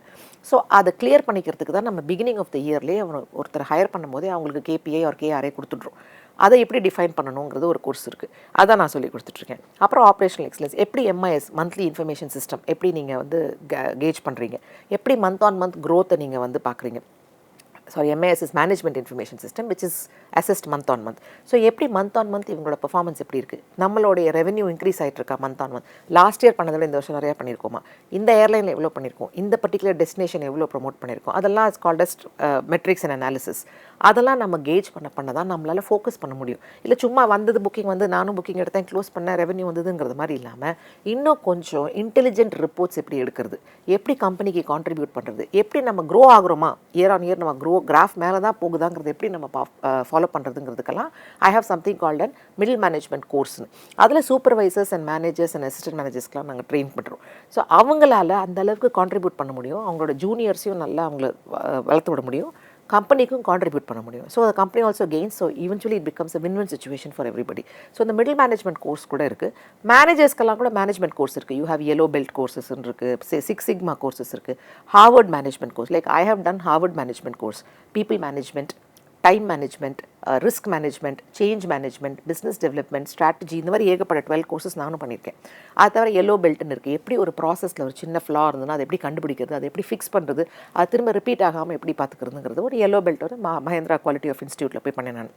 ஸோ அதை கிளியர் பண்ணிக்கிறதுக்கு தான் நம்ம பிகினிங் ஆஃப் த இயர்லேயே ஒருத்தர் ஹையர் பண்ணும்போதே அவங்களுக்கு KPI ஆர் KRA கொடுத்துட்றோம். அதை எப்படி டிஃபைன் பண்ணணுங்கிறது ஒரு கோர்ஸ் இருக்குது, அதான் நான் சொல்லி கொடுத்துட்ருக்கேன். அப்புறம் ஆப்ரேஷனல் எக்ஸலன்ஸ், எப்படி MIS மந்த்லி இன்ஃபர்மேஷன் சிஸ்டம் எப்படி நீங்கள் வந்து கேஜ் பண்ணுறீங்க, எப்படி மந்த் ஆன் மந்த் க்ரோத்தை நீங்கள் வந்து பார்க்குறீங்க. MIS is Management Information System, which is assessed month on month. So எப்படி மந்த் ஆன் மந்த் இவங்களோட பர்ஃபார்மன்ஸ் எப்படி இருக்குது, நம்மளுடைய ரெவென்யூ இன்க்ரீஸ் ஆகிட்டு இருக்கா month on month, last year பண்ணதை விட இந்த வருஷம் நிறையா பண்ணியிருக்கோமா, இந்த ஏர்லைனில் எவ்வளோ பண்ணியிருக்கோம், இந்த பர்டிகுலர் டெஸ்டினேஷன் எவ்வளோ ப்ரொமோட் பண்ணியிருக்கோம், அதெல்லாம் it's called as metrics and analysis. அதெல்லாம் நம்ம கேஜ் பண்ண தான் நம்மளால் ஃபோக்கஸ் பண்ண முடியும். இல்லை சும்மா வந்தது புக்கிங் வந்து நானும் புக்கிங் எடுத்தேன், க்ளோஸ் பண்ணேன், ரெவன்யூ வந்ததுங்கிறது மாதிரி இல்லாமல் இன்னும் கொஞ்சம் இன்டெலிஜென்ட் ரிப்போர்ட்ஸ் எப்படி எடுக்கிறது, எப்படி கம்பெனிக்கு கான்ட்ரிபியூட் பண்ணுறது, எப்படி நம்ம க்ரோ ஆகுறோமா, இயர் ஆன் இயர் நம்ம கிராஃப் மேலே தான் போகுதாங்கிறது எப்படி நம்ம ஃபாலோ பண்ணுறதுங்கிறதுக்கெல்லாம் I have something called and middle management கோர்ஸ்னு. அதில் supervisors and managers and assistant மேனேஜர்ஸ்க்கெலாம் நாங்கள் ட்ரெயின் பண்ணுறோம். ஸோ அவங்களால அந்த அளவுக்கு கான்ட்ரிபியூட் பண்ண முடியும், அவங்களோட ஜூனியர்ஸையும் நல்லா அவங்கள வளர்த்து விட முடியும், கம்பெனிக்கும் கான்ட்ரிபியூட் பண்ண முடியும். So the company also gains, so eventually it becomes a win-win situation for everybody. So இந்த மிடில் மேனேஜ்மெண்ட் கோர்ஸ் கூட இருக்குது. மேனேஜர்ஸ்க்கெல்லாம் கூட மேனேஜ்மெண்ட் கோர்ஸ் இருக்குது. You have yellow belt courses இருக்குது, சிக்ஸ் சிக்மா கோர்சஸ் இருக்குது, Harvard management course, like I have done Harvard management course, people management, time management, risk management, change management, business development, strategy, இந்த மாதிரி ஏகப்பட்ட 12 courses நானும் பண்ணியிருக்கேன். அது தவிர yellow beltன்னு இருக்குது. எப்படி ஒரு ப்ராசஸில் ஒரு சின்ன ஃப்ளா இருந்ததுன்னா அதை எப்படி கண்டுபிடிக்கிறது, அதை எப்படி ஃபிக்ஸ் பண்ணுறது, அது திரும்ப ரிப்பீட் ஆகாமல் எப்படி பார்த்துக்கிறதுங்கிறது ஒரு yellow belt ஒரு மஹேந்திரா குவாலிட்டி ஆஃப் இன்ஸ்டியூட்டில் போய் பண்ணேன் நான்.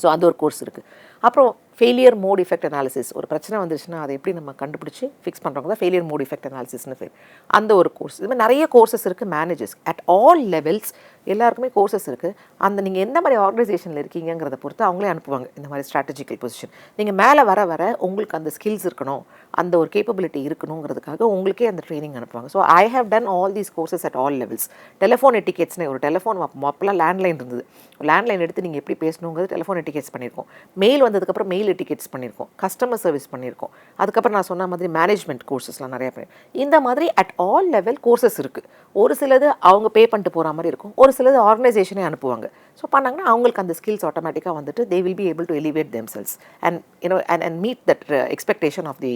ஸோ அது ஒரு கோர்ஸ் இருக்குது. அப்புறம் ஃபெயிலியர் மோட் எஃபெக்ட் அனாலிசிஸ், ஒரு பிரச்சனை வந்துருச்சுன்னா அதை எப்படி நம்ம கண்டுபிடிச்சி ஃபிக்ஸ் பண்ணுறவங்க தான் ஃபெயிலியர் மோட் எஃபெக்ட் அனாலிசிஸ்னு பேர். அந்த ஒரு கோர்ஸ். இது மாதிரி நிறைய கோர்சஸ் இருக்குது. மேனேஜர்ஸ் அட் ஆல் லெவல்ஸ் எல்லாருக்குமே கோர்சஸ் இருக்குது. அந்த நீங்கள் எந்த மாதிரி ஆர்கனைசேஷனில் இருக்கீங்கிறத பொறுத்து அவங்களே அனுப்புவாங்க இந்த மாதிரி ஸ்ட்ராட்டஜிக்கல் பொசிஷன். நீங்கள் மேலே வர வர உங்களுக்கு அந்த ஸ்கில்ஸ் இருக்கணும், அந்த ஒரு கேப்பபிலிட்டி இருக்கணுங்கிறதுக்காக உங்களுக்கே அந்த ட்ரைனிங் அனுப்புவாங்க. So I have done all these courses at all levels. Telephone எட்டிகெட்ஸ்னு ஒரு டெலிஃபோன் அப்போலாம் லேண்ட்லைன் இருந்தது. லேண்ட்லைன் எடுத்து நீங்கள் எப்படி பேசணுங்கிறது டெலிஃபோன் எட்டிகெட்ஸ் பண்ணியிருக்கோம். மெயில் வந்ததுக்கப்புறம் மெயில் எட்டிகெட்ஸ் பண்ணியிருக்கோம், கஸ்டமர் சர்வீஸ் பண்ணியிருக்கோம். அதுக்கப்புறம் நான் சொன்ன மாதிரி மேனேஜ்மெண்ட் கோர்சஸ்லாம் நிறையா பண்ணியிருக்கோம். இந்த மாதிரி அட் ஆல் லெவல் கோர்சஸ் இருக்குது. ஒரு சிலது அவங்க பே பண்ணிட்டு போகிற மாதிரி இருக்கும், ஒரு சிலது ஆர்கனைசேஷனே அனுப்புவாங்க. ஸோ பண்ணாங்கன்னா அவங்களுக்கு அந்த ஸ்கில்ஸ் ஆட்டோமேட்டிக்காக வந்துட்டு they will be able to elevate themselves and you know and meet that expectation of the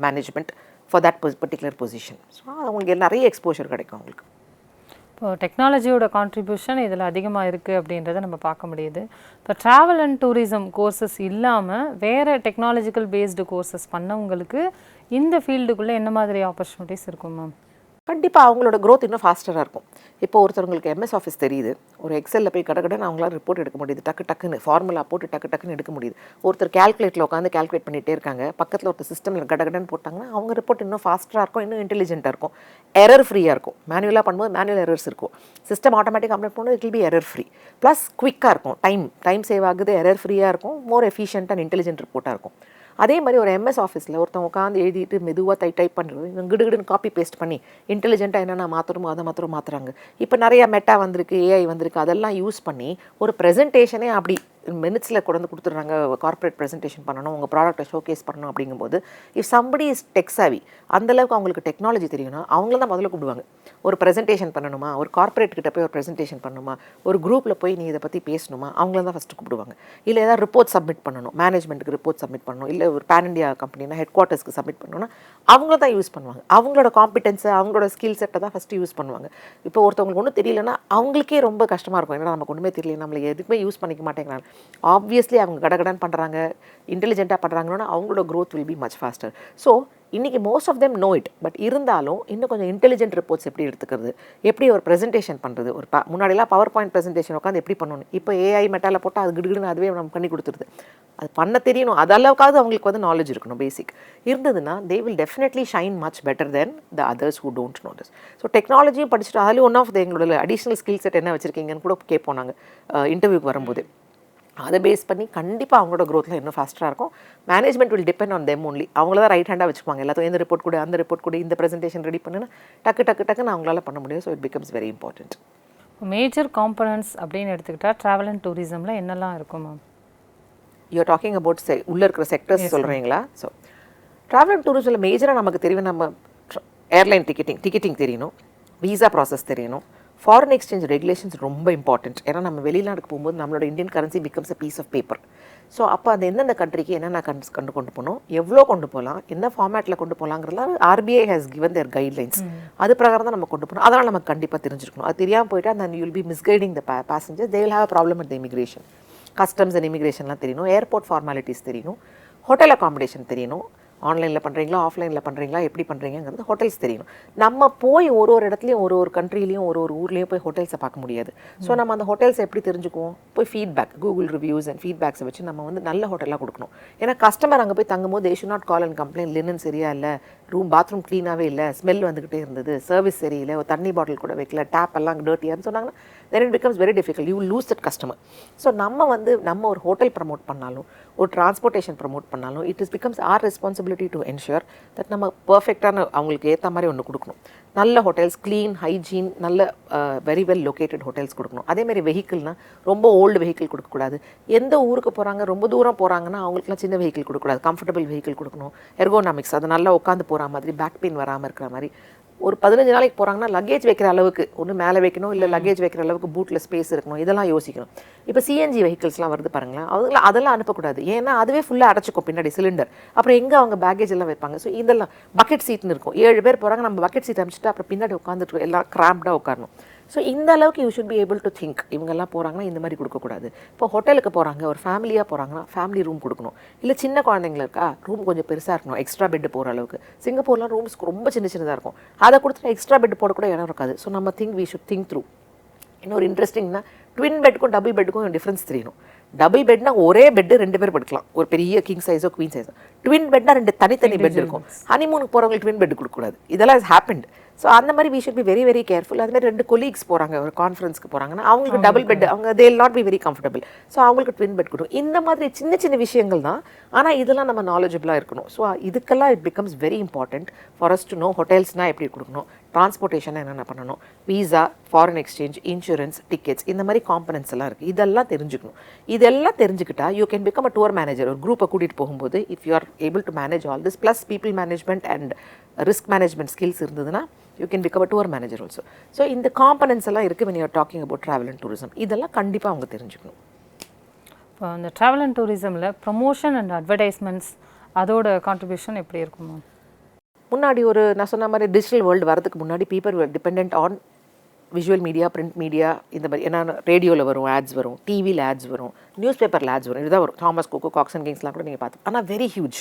management for that particular position. So அவங்களுக்கு நிறைய எக்ஸ்போஷர் கிடைக்கும் அவங்களுக்கு. இப்போ டெக்னாலஜியோட கான்ட்ரிபியூஷன் இதில் அதிகமாக இருக்குது அப்படின்றத நம்ம பார்க்க முடியுது. இப்போ ட்ராவல் அண்ட் டூரிசம் கோர்சஸ் இல்லாமல் வேறு டெக்னாலஜிக்கல் பேஸ்டு கோர்சஸ் பண்ணவங்களுக்கு இந்த ஃபீல்டுக்குள்ளே என்ன மாதிரி ஆப்பர்ச்சுனிட்டிஸ் இருக்கும் மேம்? கண்டிப்பாக அவங்களோட க்ரோத் இன்னும் ஃபாஸ்டராக இருக்கும். இப்போ ஒருத்தவங்களுக்கு எம்எஸ் ஆஃபீஸ் தெரியுது, ஒரு எக்ஸலில் போய் கடகடன்னு அவங்களால ரிப்போர்ட் எடுக்க முடியுது, டக்குன்னு ஃபார்முலா போட்டு டக்குன்னு எடுக்க முடியுது. ஒருத்தர் கேல்குலேட்டில் உட்காந்து கேல்குலேட் பண்ணிகிட்டே இருக்காங்க, பக்கத்தில் ஒருத்தர் சிஸ்டமில் கடகடன்னு போட்டாங்கன்னா அவங்க ரிப்போர்ட் இன்னும் ஃபாஸ்ட்டாக இருக்கும், இன்னும் இன்டெலிஜென்ட்டாக இருக்கும், எரர் ஃப்ரீயாக இருக்கும். மேனுவலாக பண்ணும்போது மேனுவல் எரர்ஸ் இருக்கும், சிஸ்டம் ஆட்டோமேட்டிக் அப்டேட் பண்ணும்போது it will be error free. Plus குவிக்காக இருக்கும், டைம் சேவ் ஆகுது, எரர் ஃப்ரீயாக இருக்கும், மோர் எஃபிஷியன்ட் அண்ட் இன்டெலிஜென்ட் ரிப்போர்ட்டாக இருக்கும். அதே மாதிரி ஒரு எம்எஸ் ஆஃபீஸில் ஒருத்தவங்க உட்காந்து எழுதிட்டு மெதுவாக டைப் பண்ணுறது, இவங்க கிடுகிடுன்னு காப்பி பேஸ்ட் பண்ணி இன்டெலிஜென்ட்டாக என்னென்ன மாற்றணுமோ அதை மாற்றுறாங்க. இப்போ நிறையா மெட்டா வந்திருக்கு, ஏஐ வந்திருக்கு, அதெல்லாம் யூஸ் பண்ணி ஒரு ப்ரெசன்டேஷனே அப்படி மினிட்ஸில் கொண்டு வந்து கொடுத்துட்றாங்க. கார்ப்பரேட் ப்ரெசன்டேஷன் பண்ணணும், உங்கள் ப்ராடக்ட்டை ஷோகேஸ் பண்ணணும் அப்படிங்கும்போது இஃப் சம்படி இஸ் டெக் சாவி, அந்தளவுக்கு அவங்களுக்கு டெக்னாலஜி தெரியும்னா அவங்கள தான் முதல்ல கூப்பிடுவாங்க. ஒரு ப்ரெசன்டேஷன் பண்ணணுமா, ஒரு கார்ப்பரேட் கிட்ட போய் ஒரு ப்ரெசன்டேஷன் பண்ணணுமா, ஒரு குரூப்பில் போய் நீ இதை பற்றி பேசணுமா, அவங்கள தான் ஃபஸ்ட்டு கூப்பிடுவாங்க. இல்லை ஏதாவது ரிப்போர்ட் சப்மிட் பண்ணணும், மேனேஜ்மெண்ட்டுக்கு ரிப்போர்ட் சப்மிட் பண்ணணும், இல்லை ஒரு பேன் இண்டியா கம்பெனினா ஹெட் குவார்ட்டர்ஸ்க்கு சப்மிட் பண்ணணும்னா அவங்கள தான் யூஸ் பண்ணுவாங்க. அவங்களோட காம்பிடென்ஸை, அவங்களோட ஸ்கில் செட்டை தான் ஃபஸ்ட்டு யூஸ் பண்ணுவாங்க. இப்போ ஒருத்தவங்களுக்கு ஒன்றும் தெரியலன்னா அவங்களுக்கே ரொம்ப கஷ்டமாக இருக்கும், ஏன்னா நமக்கு ஒன்றுமே தெரியல, நம்மளை எதுக்குமே யூஸ் பண்ணிக்க மாட்டேங்கிறாங்க. ஆப்வியஸ்லி அவங்க கடகடன் பண்ணுறாங்க, இன்டெலிஜென்ட்டாக பண்ணுறாங்கன்னா அவங்களோட growth will be much faster. So இன்றைக்கி most of them know it, but இருந்தாலும் இன்னும் கொஞ்சம் இன்டெலிஜென்ட் ரிப்போர்ட்ஸ் எப்படி எடுத்துக்கிறது, எப்படி ஒரு ப்ரெசன்டேஷன் பண்ணுறது, ஒரு முன்னாடிலாம் பவர் பாயிண்ட் ப்ரெசன்டேஷன் உட்காந்து எப்படி பண்ணணும், இப்போ ஏஐ மெட்டாவில் போட்டால் அது கிடுகிடுன்னு அதுவே நம்ம பண்ணி கொடுத்துருது. அது பண்ண தெரியணும், அதளவுக்காவது அவங்களுக்கு வந்து நாலேஜ் இருக்கணும், பேசிக் இருந்ததுன்னா they will definitely shine much better then the others who don't know this. So டெக்னாலஜியும் படிச்சுட்டு அதில் ஒன் ஆஃப் எங்களோட அடிஷ்னல் ஸ்கில் செட் என்ன வச்சுருக்கீங்கன்னு கூட கேட்போம் நாங்கள் இன்டர்வியூக்கு வரும்போது. அதை பேஸ் பண்ணி கண்டிப்பாக அவங்களோட க்ரோத்தில் இன்னும் ஃபாஸ்ட்டாக இருக்கும். Management will depend on them only. அவங்கள தான் ரைட் ஹேண்டாக வச்சுக்குவாங்க, எல்லாத்தையும் இந்த ரிப்போர்ட் கூட அந்த ரிப்போர்ட் கூட இந்த ப்ரெசன்டேஷன் ரெடி பண்ணுன்னா டக்குன்னு அவங்களால பண்ண முடியும். So it becomes very important. Major components அப்படின்னு எடுத்துக்கிட்டால் ட்ராவல் அண்ட் டூரிசமில் என்னெல்லாம் இருக்கும் மேம்? யூஆர் டாக்கிங் அபவுட் உள்ளே இருக்கிற செக்டர்ஸ் சொல்கிறீங்களா? ஸோ ட்ராவல் அண்ட் டூரிசமில் மேஜராக நமக்கு தெரியும், நம்ம ஏர்லைன் டிக்கெட்டிங் தெரியணும், விசா ப்ராசஸ் தெரியணும், ஃபாரின் எக்ஸ்சேஞ்ச் ரெகுலேஷன்ஸ் ரொம்ப இம்பார்ட்டன்ட். ஏன்னா நம்ம வெளிநாட்டுக்கு போகும்போது நம்மளோட Indian currency becomes a piece of paper. So அப்போ அது எந்தெந்த கண்ட்ரிக்கு என்னென்ன கொண்டு போகணும், எவ்வளோ கொண்டு போகலாம், என்ன ஃபார்மேட்டில் கொண்டு போகலாங்கிறதுலாம் RBI has given their guidelines. அது பிரகாரம் தான் நம்ம கொண்டு போகணும். அதனால் நமக்கு கண்டிப்பாக தெரிஞ்சிருக்கணும். அது தெரியாமல் போயிட்டு அந்த you will be misguiding the passenger, they will have a problem at the immigration. Customs and இமிகிரேஷன்லாம் தெரியணும், ஏர்போர்ட் ஃபார்மாலிட்டிஸ் தெரியணும், ஹோட்டல் அகாமடேஷன் தெரியணும், ஆன்லைனில் பண்ணுறீங்களா ஆஃப்லைனில் பண்ணுறீங்களா எப்படி பண்ணுறீங்கிறது ஹோட்டல்ஸ் தெரியணும். நம்ம போய் ஒரு இடத்துலையும் ஒரு கண்ட்ரிலையும் ஒரு ஊர்லேயும் போய் ஹோட்டல்ஸை பார்க்க முடியாது. ஸோ நம்ம அந்த ஹோட்டல்ஸை எப்படி தெரிஞ்சுக்குவோம், போய் ஃபீட்பேக், கூகுள் ரிவ்யூஸ் அண்ட் ஃபீட்பேக்ஸை வச்சு நம்ம வந்து நல்ல ஹோட்டலாக கொடுக்கணும். ஏன்னா கஸ்டமர் அங்கே போய் தங்கும்போது they should not call and complaint, linen சரியா இல்லை, பாத்ரூம் க்ளீனாகவே இல்லை, ஸ்மெல் வந்துக்கிட்டே இருந்தது, சர்வீஸ் சரியில்லை, ஒரு தண்ணி பாட்டில் கூட வைக்கல, டேப் எல்லாம் டர்ட்டியான்னு சொன்னாங்கன்னா then it becomes very difficult. You will lose that customer. So நம்ம ஒரு ஹோட்டல் ப்ரமோட் பண்ணாலும் ஒரு டிரான்ஸ்போர்ட்டேஷன் ப்ரமோட் பண்ணாலும் it becomes our responsibility to ensure that நம்ம பர்ஃபெக்டான அவங்களுக்கு ஏற்ற மாதிரி ஒன்று கொடுக்கணும். நல்ல ஹோட்டல்ஸ், க்ளீன், ஹைஜீன், நல்ல வெரி வெல் லொக்கேட்டட் ஹோட்டல்ஸ் கொடுக்கணும். அதேமாதிரி வெஹிக்கிள்னால் ரொம்ப ஓல்டு வெஹிக்கிள் கொடுக்கக்கூடாது. எந்த ஊருக்கு போகிறாங்க, ரொம்ப தூரம் போகிறாங்கன்னா அவங்களுக்குலாம் சின்ன வெஹிக்கிள் கொடுக்கக்கூடாது, கம்ஃபர்டபுள் வெஹிக்கிள் கொடுக்கணும். எர்கோனாமிக்ஸ், அது நல்லா உட்காந்து போகிற மாதிரி, பேக் பெயின் வராமல் இருக்கிற மாதிரி. ஒரு 15 நாளைக்கு போகிறாங்கன்னா லக்கேஜ் வைக்கிற அளவுக்கு ஒன்று மேலே வைக்கணும், இல்லை லக்கேஜ் வைக்கிற அளவுக்கு பூட்டில் ஸ்பேஸ் இருக்கணும். இதெல்லாம் யோசிக்கணும். இப்போ சிஎன்ஜி வெஹிக்கிள்ஸ்லாம் வருது பாருங்களேன், அதெல்லாம் அனுப்பக்கூடாது. ஏன்னா அதுவே ஃபுல்லாக அடைச்சிக்கும் பின்னாடி சிலிண்டர். அப்புறம் எங்கே அவங்க பேக்கேஜ் எல்லாம் வைப்பாங்க. ஸோ இதெல்லாம் பக்கெட் சீட்னு இருக்கும். 7 பேர் போகிறாங்க, நம்ம பக்கெட் சீட் அனுப்பிச்சிட்டு அப்புறம் பின்னாடி உட்காந்துட்டு எல்லாம் கிராம்டாக உட்காரணும். ஸோ இந்த அளவுக்கு you should be able to think. இவங்கெல்லாம் போகிறாங்கன்னா இந்த மாதிரி கொடுக்கக்கூடாது. இப்போ ஹோட்டலுக்கு போகிறாங்க, ஒரு ஃபேமிலியாக போகிறாங்கன்னா ஃபேமிலி ரூம் கொடுக்கணும். இல்லை சின்ன குழந்தைங்கள இருக்கா, ரூம் கொஞ்சம் பெருசாக இருக்கணும், எக்ஸ்ட்ரா பெட் போகிற அளவுக்கு. சிங்கப்பூர்லாம் ரூம்ஸ் ரொம்ப சின்னதாக இருக்கும். அதை கொடுத்துட்டு எக்ஸ்ட்ரா பெட் போடக்கூட இடம் இருக்காது. ஸோ நம்ம வி ஷுட் திங்க் த்ரூ. இன்னொரு இன்ட்ரெஸ்டிங்னா ட்வின் பெட்டுக்கும் டபுள் பெட்டுக்கும் டிஃப்ரென்ஸ் தெரியணும். டபுள் பெட்னா ஒரே பெட்டு 2 பேர் படுக்கலாம், ஒரு பெரிய கிங் சைஸோ குவீன் சைஸோ. ட்வின் பெட்னா 2 தனித்தனி பெட் இருக்கும். ஹனிமூனுக்கு போகிறவங்களுக்கு ட்வின் பெட் கொடுக்கக்கூடாது. இதெல்லாம் இஸ் ஹேப்பன்ட். ஸோ அந்த மாதிரி we should be very very careful. அதுமாதிரி 2 கொலீக்ஸ் போகிறாங்க ஒரு கான்ஃபரன்ஸ்க்கு போகிறாங்கன்னா அவங்களுக்கு டபுள் பெட், அவங்க they will not be very comfortable. So அவங்களுக்கு ட்வின் பெட் கொடுக்கும். இந்த மாதிரி சின்ன சின்ன விஷயங்கள் தான். ஆனால் இதெல்லாம் நம்ம நாலேஜபிளாக இருக்கணும். ஸோ இதுக்கெல்லாம் it becomes very important for us to know ஹோட்டல்ஸ்னால் எப்படி கொடுக்கணும், டிரான்ஸ்போர்ட்டேஷன் என்னென்ன பண்ணணும், visa, foreign exchange, insurance, tickets, இந்த மாதிரி காம்பனன்ட்ஸ் எல்லாம் இருக்குது. இதெல்லாம் தெரிஞ்சுக்கணும். இதெல்லாம் தெரிஞ்சுக்கிட்டா you can become a tour manager. ஒரு குரூப்பை கூட்டிகிட்டு போகும்போது if you are able to manage all this plus people management and risk management skills இருந்ததுன்னா you can become a tour manager also. So இந்த காம்பனன்ட்ஸ் எல்லாம் இருக்குது when you are talking about travel and tourism. இதெல்லாம் கண்டிப்பாக அவங்க தெரிஞ்சுக்கணும். இப்போ இந்த ட்ராவல் அண்ட் டூரிசமில் ப்ரமோஷன் அண்ட் அட்வர்டைஸ்மெண்ட்ஸ் அதோட கான்ட்ரிபியூஷன் எப்படி இருக்குமா? முன்னாடி நான் சொன்ன மாதிரி டிஜிட்டல் வேர்ல்டு வரதுக்கு முன்னாடி people were dependent on visual media, print media, இந்த மாதிரி. ஏன்னா ரேடியோவில் வரும் ஆட்ஸ், வரும் டிவியில் ஆட்ஸ் வரும், நியூஸ் பேப்பரில் ஆட்ஸ் வரும். இதுதான் வரும். தாமஸ் குக்கு, காக்ஸ் அண்ட் கிங்ஸ்லாம் கூட நீங்கள் பார்த்து. ஆனால் வெரி ஹியூஜ்,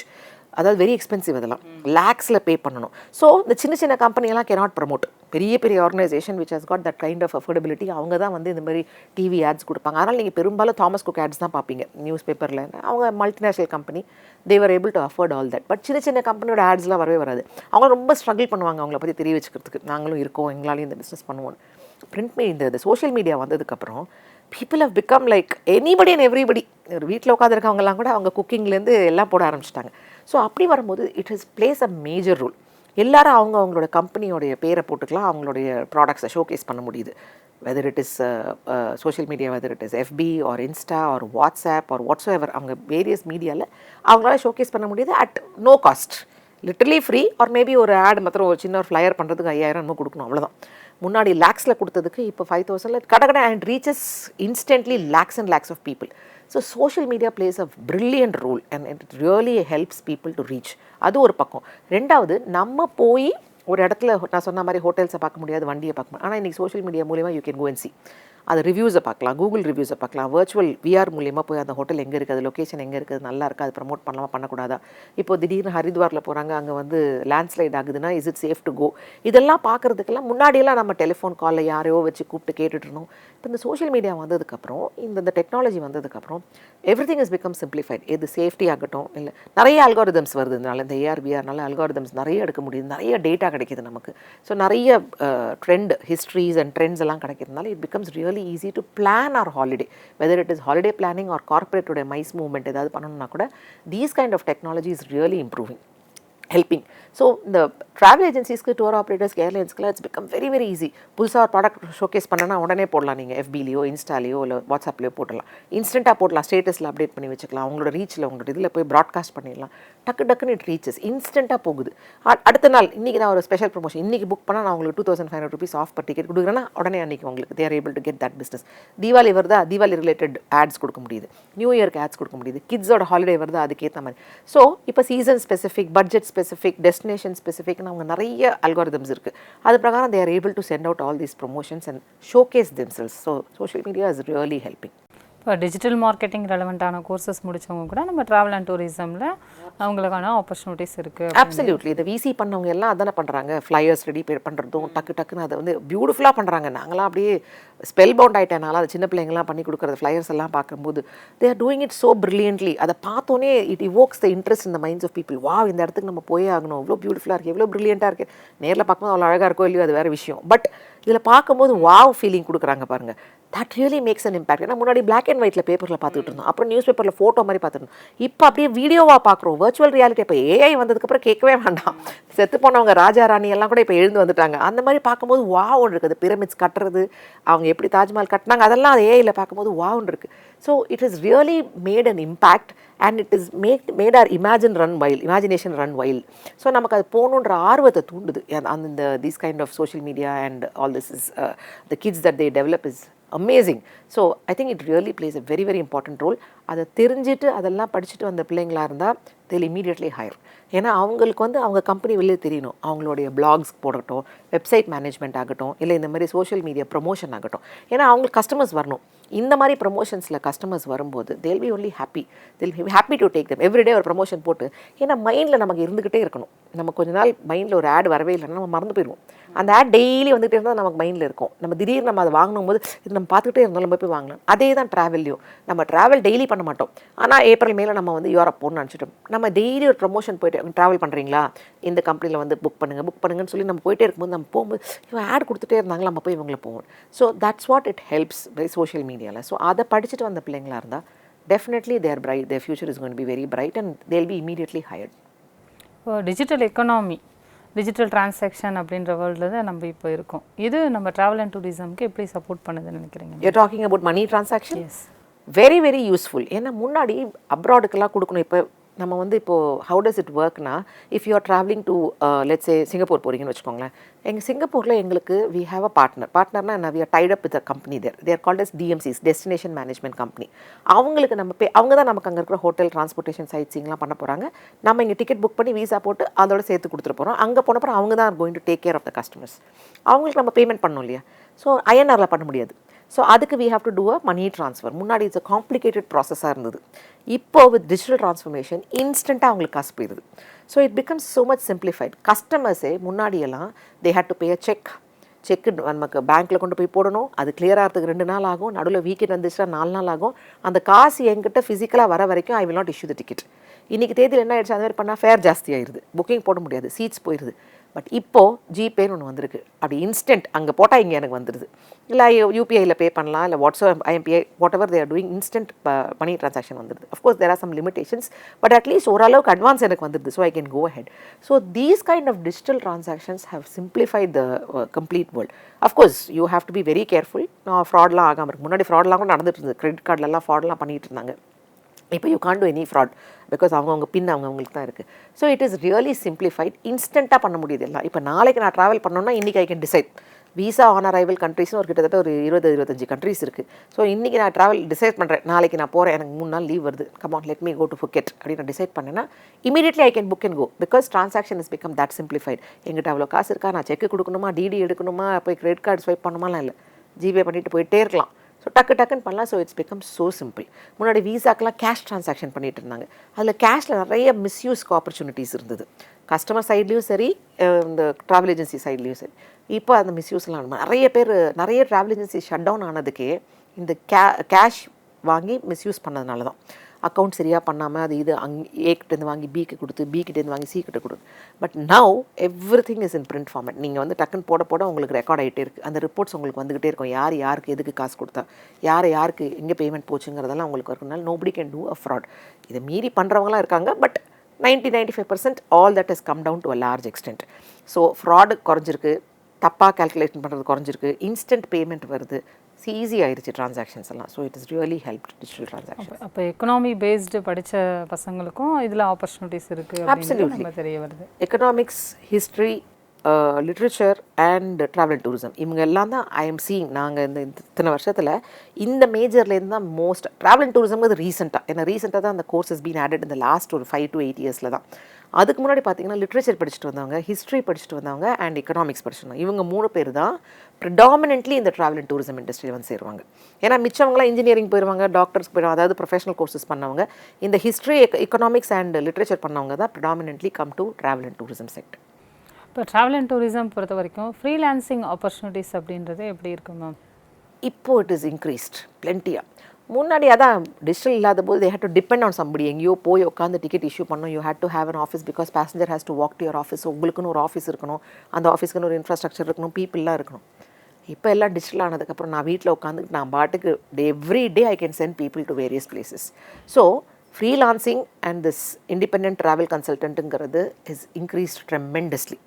அதாவது வெரி எக்ஸ்பென்சிவ். அதெல்லாம் லேக்ஸில் பே பண்ணணும். ஸோ இந்த சின்ன சின்ன கம்பெனியெல்லாம் கேனாட் ப்ரமோட். பெரிய பெரிய organisation which has got that kind of affordability, அவங்க தான் இந்த மாதிரி டிவி ஆட்ஸ் கொடுப்பாங்க. அதனால் நீங்கள் பெரும்பாலும் தாமஸ் குக் ஆட்ஸ் தான் பார்ப்பீங்க நியூஸ் பேப்பரில். அவங்க multinational company, they're able to afford all that. But சின்ன சின்ன கம்பெனியோட ஆட்ஸ்லாம் வரவே வராது. அவங்க ரொம்ப ஸ்ட்ரகிள் பண்ணுவாங்க அவங்கள பற்றி தெரிய வச்சுக்கிறதுக்கு. நாங்களும் இருக்கோம், எங்களாலையும் இந்த பிஸ்னஸ் பண்ணுவோம். பிரிண்ட் இந்த சோஷியல் மீடியா வந்ததுக்கப்புறம் people have become like anybody and everybody. ஒரு வீட்டில் உட்காந்துருக்கவங்கலாம் கூட அவங்க குக்கிங்லேருந்து எல்லாம் போட ஆரம்பிச்சிட்டாங்க. ஸோ அப்படி வரும்போது it has plays a major role. எல்லாரும் அவங்களோட கம்பெனியோடைய பேரை போட்டுக்கலாம், அவங்களுடைய ப்ராடக்ட்ஸை ஷோகேஸ் பண்ண முடியுது. Whether it is social media, whether it is FB or Insta or WhatsApp or whatever, அவங்க வேரியஸ் மீடியாவில் அவங்களால ஷோகேஸ் பண்ண முடியுது at no cost, literally free. Or maybe ஒரு ஆட் மாத்திரம் ஒரு சின்ன ஒரு ஃப்ளையர் பண்ணுறதுக்கு 5000 நம்ம கொடுக்கணும், அவ்வளோதான். முன்னாடி லேக்ஸில் கொடுத்ததுக்கு இப்போ 5000 கடை and reaches instantly lakhs and lakhs of people. So social media plays a brilliant role and it really helps people to reach. அது ஒரு பக்கம். ரெண்டாவது, நம்ம போய் ஒரு இடத்துல நான் சொன்ன மாதிரி ஹோட்டல்ஸை பார்க்க முடியாது, வண்டியை பார்க்க முடியாது. ஆனால் இன்றைக்கி சோஷியல் மீடியா மூலிமா you can go and see. அது ரிவ்யூஸை பார்க்கலாம், கூகுள் ரிவ்யூஸை பார்க்கலாம், வர்ச்சுவல் விஆர் மூலியமாக போய் அந்த ஹோட்டல் எங்கே இருக்குது, அது லொக்கேஷன் எங்கே இருக்குது, நல்லா இருக்கா, அது ப்ரமோட் பண்ணலாமா பண்ணக்கூடாதா. இப்போ திடீர்னு ஹரித்வாரில் போகிறாங்க, அங்கே லேண்ட்ஸ்லைட் ஆகுதுன்னா is it safe to go. இதெல்லாம் பார்க்குறதுக்கெல்லாம் முன்னாடியெல்லாம் நம்ம டெலிஃபோன் காலில் யாரையோ வச்சு கூப்பிட்டு கேட்டுட்ருந்தோம். இப்போ இந்த சோஷியல் மீடியா வந்ததுக்கப்புறம், இந்த டெக்னாலஜி வந்ததுக்கப்புறம் எவ்ரிதிங் இஸ் பிகம் சிம்பிளிஃபைட். இது சேஃப்டி ஆகட்டும், இல்லை நிறைய அல்காரிதம்ஸ் வருதுனால இந்த ஏஆர் விஆர்னால அல்காரிதம்ஸ் நிறைய எடுக்க முடியுது, நிறைய டேட்டா கிடைக்கிது நமக்கு. ஸோ நிறைய ட்ரெண்ட் ஹிஸ்ட்ரிஸ் அண்ட் ட்ரெண்ட்ஸ் எல்லாம் கிடைக்கிறதுனால it becomes really easy to plan our holiday, whether it is holiday planning or corporate today mice movement edavadhu pannanumna kuda these kind of technology is really improving, helping. So the travel agencies ku, tour operators, airlines ku, it's become very very easy. புதுசாக ஒரு product showcase பண்ணனா உடனே போடலாம். நீங்கள் எஃபிலியோ இன்ஸ்டாலேயோ இல்லை வாட்ஸ்அப்லேயோ போடலாம், இன்ஸ்டண்ட்டாக போடலாம், ஸ்டேட்டஸில் அப்டேட் பண்ணி வச்சுக்கலாம், அவங்களோட ரீச்சில் உங்களோட இதில் போய் ப்ராட்காஸ்ட் பண்ணிடலாம். டக்குன்னு இட் ரீச்சஸ், இன்ஸ்டண்ட்டாக போகுது. அடுத்த நாள் இன்றைக்கி நான் ஒரு ஸ்பெஷல் ப்ரொமோஷன் இன்றைக்கி புக் பண்ணால் நான் உங்களுக்கு 2500 rupees ஆஃப் பர் டிக்கெட் கொடுக்குறேன்னா உடனே அன்றைக்கி உங்களுக்கு they're able to get that business. Deepavali வருதா, தீபாவளி ரிலேட்டட் ஆட்ஸ் கொடுக்க முடியுது, நியூ இயர்க்கு ஆட்ஸ் கொடுக்க முடியுது, கிட்ஸோட ஹாலிடே வருதா அதுக்கேற்ற மாதிரி. ஸோ இப்போ season specific, budget specific, destination ஸ்பெசிஃபிக்னு அவங்க நிறைய அல்காரிதம்ஸ் இருக்குது. அது பிரகாரம் they are able to send out all these promotions and showcase themselves. So social media is really helping. இப்போ டிஜிட்டல் மார்க்கெட்டிங் ரெலவெண்ட்டான கோர்சஸ் முடித்தவங்க கூட நம்ம ட்ராவல் அண்ட் டூரிசமில் அவங்களுக்கான ஆப்பர்ச்சுனிட்டிஸ் இருக்குது. அப்சல்யூட்லி. இந்த விசி பண்ணவங்க எல்லாம் அதானே பண்ணுறாங்க, ஃப்ளையர்ஸ் ரெடி பண்ணுறதும் டக்குன்னு அதை பியூட்டிஃபுல்லாக பண்ணுறாங்க. நாங்களாம் அப்படியே ஸ்பெல் பவுண்ட் ஆகிட்டேனால அது சின்ன பிள்ளைங்களாம் பண்ணி கொடுக்குறது ஃப்ளையர்ஸ் எல்லாம் பார்க்கும்போது they are doing it so brilliantly. அதை பார்த்தோன்னே it evokes the interest in the minds of people. வா, இந்த இடத்துக்கு நம்ம போயே ஆகணும், எவ்வளோ பியூட்டிஃபுல்லாக இருக்குது, எவ்வளோ பிரில்லியண்ட்டாக இருக்குது. நேரில் பார்க்கும்போது அவ்வளோ அழகாக இருக்கோ இல்லையோ அது வேறு விஷயம். பட் இதில் பார்க்கும்போது வாவ் ஃபீலிங் கொடுக்குறாங்க பாருங்கள். That really maths an impact. ஏன்னா முன்னாடி பிளாக் அண்ட் ஒயிட்டில் பேப்பரில் பார்த்துட்டு இருந்தோம், அப்புறம் நியூஸ் பேப்பரில் ஃபோட்டோ மாதிரி பார்த்துட்டு இருந்தோம். இப்போ அப்படியே வீடியோவாக பார்க்குறோம். வர்ச்சுவல் ரியாலிட்டி இப்போ ஏஐ வந்ததுக்கப்புறம் கேட்கவே வேண்டாம். செத்து போனவங்க ராஜா ராணி எல்லாம் கூட இப்போ எழுந்து வந்துட்டாங்க. அந்த மாதிரி பார்க்கும்போது வாவ் இருக்குது. பிரமிட்ஸ் கட்டுறது, அவங்க எப்படி தாஜ்மஹால் கட்டினாங்க, அதெல்லாம் அது ஏஐயில் பார்க்கும்போது வாவ்னு இருக்குது. So it is really made an impact and it is made our imagination run wild. So நமக்கு அது போகணுன்ற ஆர்வத்தை தூண்டுது. அந்த these kind of social media and all this is the kids that they develop is amazing. So I think it really plays a very very important role. அதை தெரிஞ்சுட்டு அதெல்லாம் படிச்சுட்டு வந்த பிள்ளைங்களாக இருந்தால் they'll immediately hire. ஏன்னா அவங்களுக்கு அவங்க கம்பெனி வெளியே தெரியணும். அவங்களுடைய பிளாக்ஸ் போடட்டும், வெப்சைட் மேனேஜ்மெண்ட் ஆகட்டும், இல்லை இந்த மாதிரி சோஷியல் மீடியா ப்ரொமோஷன் ஆகட்டும். ஏன்னா அவங்களுக்கு கஸ்டமர்ஸ் வரணும். இந்த மாதிரி ப்ரொமோஷன்ஸில் கஸ்டமர்ஸ் வரும்போது they'll be only happy. they'll be happy to take them. Everyday ஒரு ப்ரொமோஷன் போட்டு, ஏன்னா மைண்டில் நமக்கு இருந்துக்கிட்டே இருக்கணும். நம்ம கொஞ்ச நாள் மைண்டில் ஒரு ஆட் வரவே இல்லைன்னா நம்ம மறந்து போயிடுவோம். அந்த ஆட் டெய்லி வந்துகிட்டே இருந்தால் நமக்கு மைண்டில் இருக்கும். நம்ம திடீர்னு நம்ம அதை வாங்கணும் போது இது நம்ம பார்த்துக்கிட்டே இருந்தாலும் நம்ம போய் வாங்கலாம். அதே தான் ட்ராவல்லையும். நம்ம ட்ராவல் டெய்லி பண்ண மாட்டோம். ஆனால் ஏப்ரல் மேலே நம்ம யூரோப் போகணும்னு நினச்சிட்டோம். நம்ம டெய்லி ஒரு ப்ரொமோஷன் போய்ட்டு ட்ராவல் பண்ணுறீங்களா, இந்த கம்பெனியில் புக் பண்ணுங்கன்னு சொல்லி நம்ம போயிட்டே இருக்கும்போது நம்ம போகும்போது இவன் ஆட் கொடுத்துட்டே இருந்தாங்களா, நம்ம போய் இவங்களை போவோம். So that's what it helps by social மீடியாவில். ஸோ அதை படிச்சுட்டு வந்த பிள்ளைங்களாக இருந்தால் definitely their bright, their future is going to be very bright and they'll be immediately hired. இப்போ டிஜிட்டல் எக்கனாமி, டிஜிட்டல் டிரான்சாக்ஷன் அப்படின்ற வேர்ல்டில் தான் நம்ம இப்போ இருக்கோம். இது நம்ம ட்ராவல் அண்ட் டூரிசம்க்கு எப்படி சப்போர்ட் பண்ணுதுன்னு நினைக்கிறீங்க? You talking about money transaction? Very very useful. ஏன்னா முன்னாடி அப்ராடுக்கெல்லாம் கொடுக்கணும். இப்போ நம்ம இப்போது ஹவு டஸ் இட் ஒர்க்னா, if you are travelling to let's say Singapore போகிறீங்கன்னு வச்சுக்கோங்களேன். எங்கள் சிங்கப்பூரில் எங்களுக்கு வி ஹேவ் அ பார்ட்னர்னா என்ன, we are tied up with a company they're called as DMCs, destination management company. அவங்களுக்கு நம்ம அவங்க தான் நமக்கு அங்கே இருக்கிற ஹோட்டல், டிரான்ஸ்போர்ட்டேஷன், சைட் சீங்லாம் பண்ண போகிறாங்க. நம்ம இங்கே டிக்கெட் புக் பண்ணி வீசா போட்டு அதோட சேர்த்து கொடுத்துட்டு போகிறோம். அங்கே போனப்பறம் அவங்க தான் going to take care of the customers. அவங்களுக்கு நம்ம பேமெண்ட் பண்ணணும் இல்லையா? ஸோ INRல பண்ண முடியாது. ஸோ அதுக்கு we have to do a money transfer. முன்னாடி இட்ஸ் அ காம்ப்ளிகேட்டட் ப்ராசஸாக இருந்தது. இப்போ வித் டிஜிட்டல் ட்ரான்ஸ்ஃபர்மேஷன் இன்ஸ்டண்ட்டாக அவங்களுக்கு காசு போயிடுது. So it becomes so much simplified. கஸ்டமர்ஸே முன்னாடியெல்லாம் தே ஹேட் டு பே அ செக்கு நமக்கு பேங்க்கில் கொண்டு போய் போடணும். அது கிளியர் ஆகிறதுக்கு 2 நாள் ஆகும். நடுவில் வீக்கெண்ட் வந்துச்சுன்னா 4 நாள் ஆகும். அந்த காசு என்கிட்ட ஃபிசிக்கலாக வர வரைக்கும் I will not issue the ticket. இன்றைக்கி தேதியில் என்ன ஆயிடுச்சு, அந்த மாதிரி பண்ணால் ஃபேர் ஜாஸ்தி ஆயிடுது, புக்கிங் போட முடியாது, சீட்ஸ் போயிடுது. பட் இப்போது ஜிபேன்னு ஒன்று வந்திருக்கு. அப்படி இன்ஸ்டன்ட் அங்கே போட்டால் இங்கே எனக்கு வந்துடுது. இல்லை UPIயில் பே பண்ணலாம், இல்லை WhatsApp IMPI what ever they are doing, instant money transaction வந்துடுது. Of course there are some limitations, but at least ஓரளவுக்கு அட்வான்ஸ் எனக்கு வந்துடுது. So I can go ahead. So these kind of digital transactions have simplified the complete world. Of course you have to be very careful. ஃப்ராட்லாம் ஆகாமல் இருக்கு. முன்னாடி ஃப்ராட்லாம் கூட நடந்துட்டு இருந்தது. கிரெடிட் கார்டிலலாம் ஃப்ராட்லாம் பண்ணிகிட்டு இருந்தாங்க. இப்போ you can't do any fraud because அவங்கவுங்க பின் அவங்களுக்கு தான் இருக்குது. So it is really simplified. இன்ஸ்டண்ட்டாக பண்ண முடியுது எல்லாம். இப்போ நாளைக்கு நான் ட்ராவல் பண்ணோன்னா இன்றைக்கி I can decide. Visa on arrival கண்ட்ரீஸ்னு கிட்டத்தட்ட ஒரு 20-25 கண்ட்ரீஸ் இருக்குது. ஸோ இன்றைக்கி நான் ட்ராவல் டிசைட் பண்ணுறேன், நாளைக்கு நான் போகிறேன், எனக்கு 3 நாள் லீவ் வருது, come on let me go to Phuket அப்படின்னு நான் டிசைட் பண்ணேன்னா immediately I can book and go because transaction is become that simplified. எங்கிட்ட அவ்வளோ காசு இருக்கா, நான் செக்கு கொடுக்கணுமா, டிடி எடுக்கணுமா, போய் கிரெடிட் கார்டு ஸ்வைப் பண்ணுமாலாம் இல்லை, ஜிபே பண்ணிட்டு போயிட்டே இருக்கலாம். ஸோ டக்குன்னு பண்ணலாம். So it's become so simple. முன்னாடி வீசாக்கெலாம் கேஷ் ட்ரான்சாக்ஷன் பண்ணிட்டு இருந்தாங்க. அதில் கேஷில் நிறைய மிஸ்யூஸ்க்கு ஆப்பர்ச்சுனிட்டிஸ் இருந்தது. கஸ்டமர் சைட்லேயும் சரி, இந்த ட்ராவல் ஏஜென்சி சைட்லேயும் சரி. இப்போ அந்த மிஸ்யூஸ்லாம் நிறைய ட்ராவல் ஏஜென்சி ஷட் டவுன் ஆனதுக்கே இந்த கேஷ் வாங்கி மிஸ்யூஸ் பண்ணதுனால தான். அக்கௌண்ட் சரியாக பண்ணாமல் அது இது ஏக்கிட்டேருந்து வாங்கி பிக்கு கொடுத்து, பிக்கிட்டேருந்து வாங்கி சி கிட்ட கொடுத்து. But now every thing is in print format. நீங்கள் டக்குன்னு போட உங்களுக்கு ரெக்கார்ட் ஆகிட்டே இருக்குது. அந்த ரிப்போர்ட்ஸ் உங்களுக்கு வந்துகிட்டே இருக்கும். யாருக்கு எதுக்கு காசு கொடுத்தா, யாருக்கு எங்கே பேமெண்ட் போச்சுங்கிறதெல்லாம் உங்களுக்கு இருக்கனால nobody can do a fraud. இதை மீறி பண்ணுறவங்களாம் இருக்காங்க. But 90-95% all that is come down to a large extent. So fraud குறைஞ்சிருக்கு, தப்பாக கால்குலேஷன் பண்ணுறது குறைஞ்சிருக்கு, இன்ஸ்டன்ட் பேமெண்ட் வருது, ஈஸி ஆயிடுச்சு ட்ரான்சாக்ஷன்ஸ் எல்லாம். So it is really help digital transaction. அப்போ எக்கனாமி பேஸ்டு படித்த பசங்களுக்கும் இதில் ஆப்பர்ச்சுனிட்டிஸ் இருக்குது. அப்சல்யூட்லி தெரிய வருது. Economics, history, literature and travel tourism இவங்க எல்லாம் தான் ஐ எம் சீயிங். நாங்கள் இத்தனை வருஷத்தில் இந்த மேஜர்லேருந்து தான் மோஸ்ட் ட்ராவல் அண்ட் டூரிசம்ங்கிறது ரீசெண்டாக. ஏன்னா ரீசெண்டாக தான் அந்த கோர்ஸ் ஹஸ் பீன் ஆடட் இந்த லாஸ்ட் ஒரு 5 to 8 இயர்ஸில் தான். அதுக்கு முன்னாடி பார்த்தீங்கன்னா லிட்ரேச்சர் படிச்சுட்டு வந்தவங்க, ஹிஸ்ட்ரி படிச்சுட்டு வந்தவங்க அண்ட் எக்கனாமிக்ஸ் படிச்சுட்டு வந்தாங்க. இவங்க 3 பேர் தான் ப்ரிடாமினென்ட்லி இந்த ட்ராவல் அண்ட் டூரிசம் இண்டஸ்ட்ரியில் சேருவாங்க. ஏன்னா மிச்சவங்களாம் இன்ஜினியரிங் போயிடுவாங்க, டாக்டர்ஸ் போயிடுவாங்க, அதாவது ப்ரொஃபஷனல் கோர்சஸ் பண்ணவங்க. இந்த ஹிஸ்ட்ரி, எக்கனாமிக்ஸ் அண்ட் லிட்ரேச்சர் பண்ணவங்க தான் predominantly come to travel and tourism sector. இப்போ ட்ராவல் அண்ட் டூரிசம் பொறுத்த வரைக்கும் ஃப்ரீலான்சிங் ஆப்பர்ச்சுனிட்டிஸ் அப்படின்றது எப்படி இருக்கும் மேம்? இப்போது இட் இஸ் இன்க்ரீஸ்ட் பிளென்ட்டியாக. முன்னாடி அதான் டிஜிட்டல் இல்லாத போது they had to depend on somebody. எங்கேயோ போய் உட்காந்து டிக்கெட் இஷ்யூ பண்ணணும். You had to have an office because passenger has to walk to your office. உங்களுக்குன்னு ஒரு ஆஃபீஸ் இருக்கணும், அந்த ஆஃபீஸ்க்குன்னு ஒரு இன்ஃப்ராஸ்ட்ரக்சர் இருக்கணும், பீப்புளெலாம் இருக்கணும். இப்போ எல்லாம் டிஜிட்டல் ஆனதுக்கப்புறம் நான் வீட்டில் உட்காந்துட்டு நான் பாட்டுக்கு every day I can send people to various places. So freelancing and this independent travel கன்சல்டன்ட்டுங்கிறது இஸ் இன்க்ரீஸ்ட் ட்ரெமெண்டஸ்லி.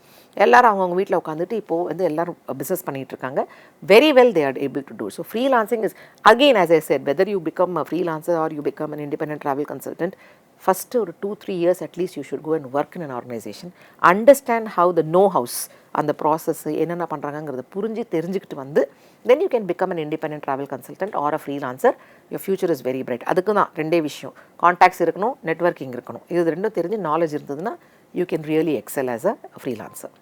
எல்லாரும் அவங்கவுங்க வீட்டில் உட்காந்துட்டு இப்போது வந்து எல்லோரும் பிஸ்னஸ் பண்ணிகிட்டு இருக்காங்க. Very well they are able to do. So freelancing is again as I said, whether you become a freelancer or you become an independent travel consultant, first ஒரு 2-3 years at least you should go and work in an organisation, understand how the know hows, அந்த process என்னென்ன பண்ணுறாங்கிறத புரிஞ்சு தெரிஞ்சுக்கிட்டு வந்து then you can become an independent travel consultant or a freelancer. Your future is very bright. அதுக்கு தான் ரெண்டே விஷயம், கான்டாக்ட்ஸ் இருக்கணும், நெட்வொர்க்கிங் இருக்கணும். இது ரெண்டும் தெரிஞ்சு நாலேஜ் இருந்ததுன்னா you can really excel as a freelancer.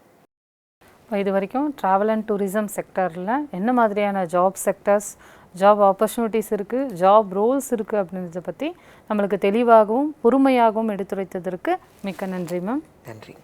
இது வரைக்கும் ட்ராவல் அண்ட் டூரிசம் செக்டரில் என்ன மாதிரியான ஜாப் செக்டர்ஸ், ஜாப் ஆப்பர்ச்சுனிட்டிஸ் இருக்குது, ஜாப் ரோல்ஸ் இருக்குது அப்படின்றத பற்றி நம்மளுக்கு தெளிவாகவும் பொறுமையாகவும் எடுத்துரைத்ததற்கு மிக்க நன்றி மேம். நன்றி.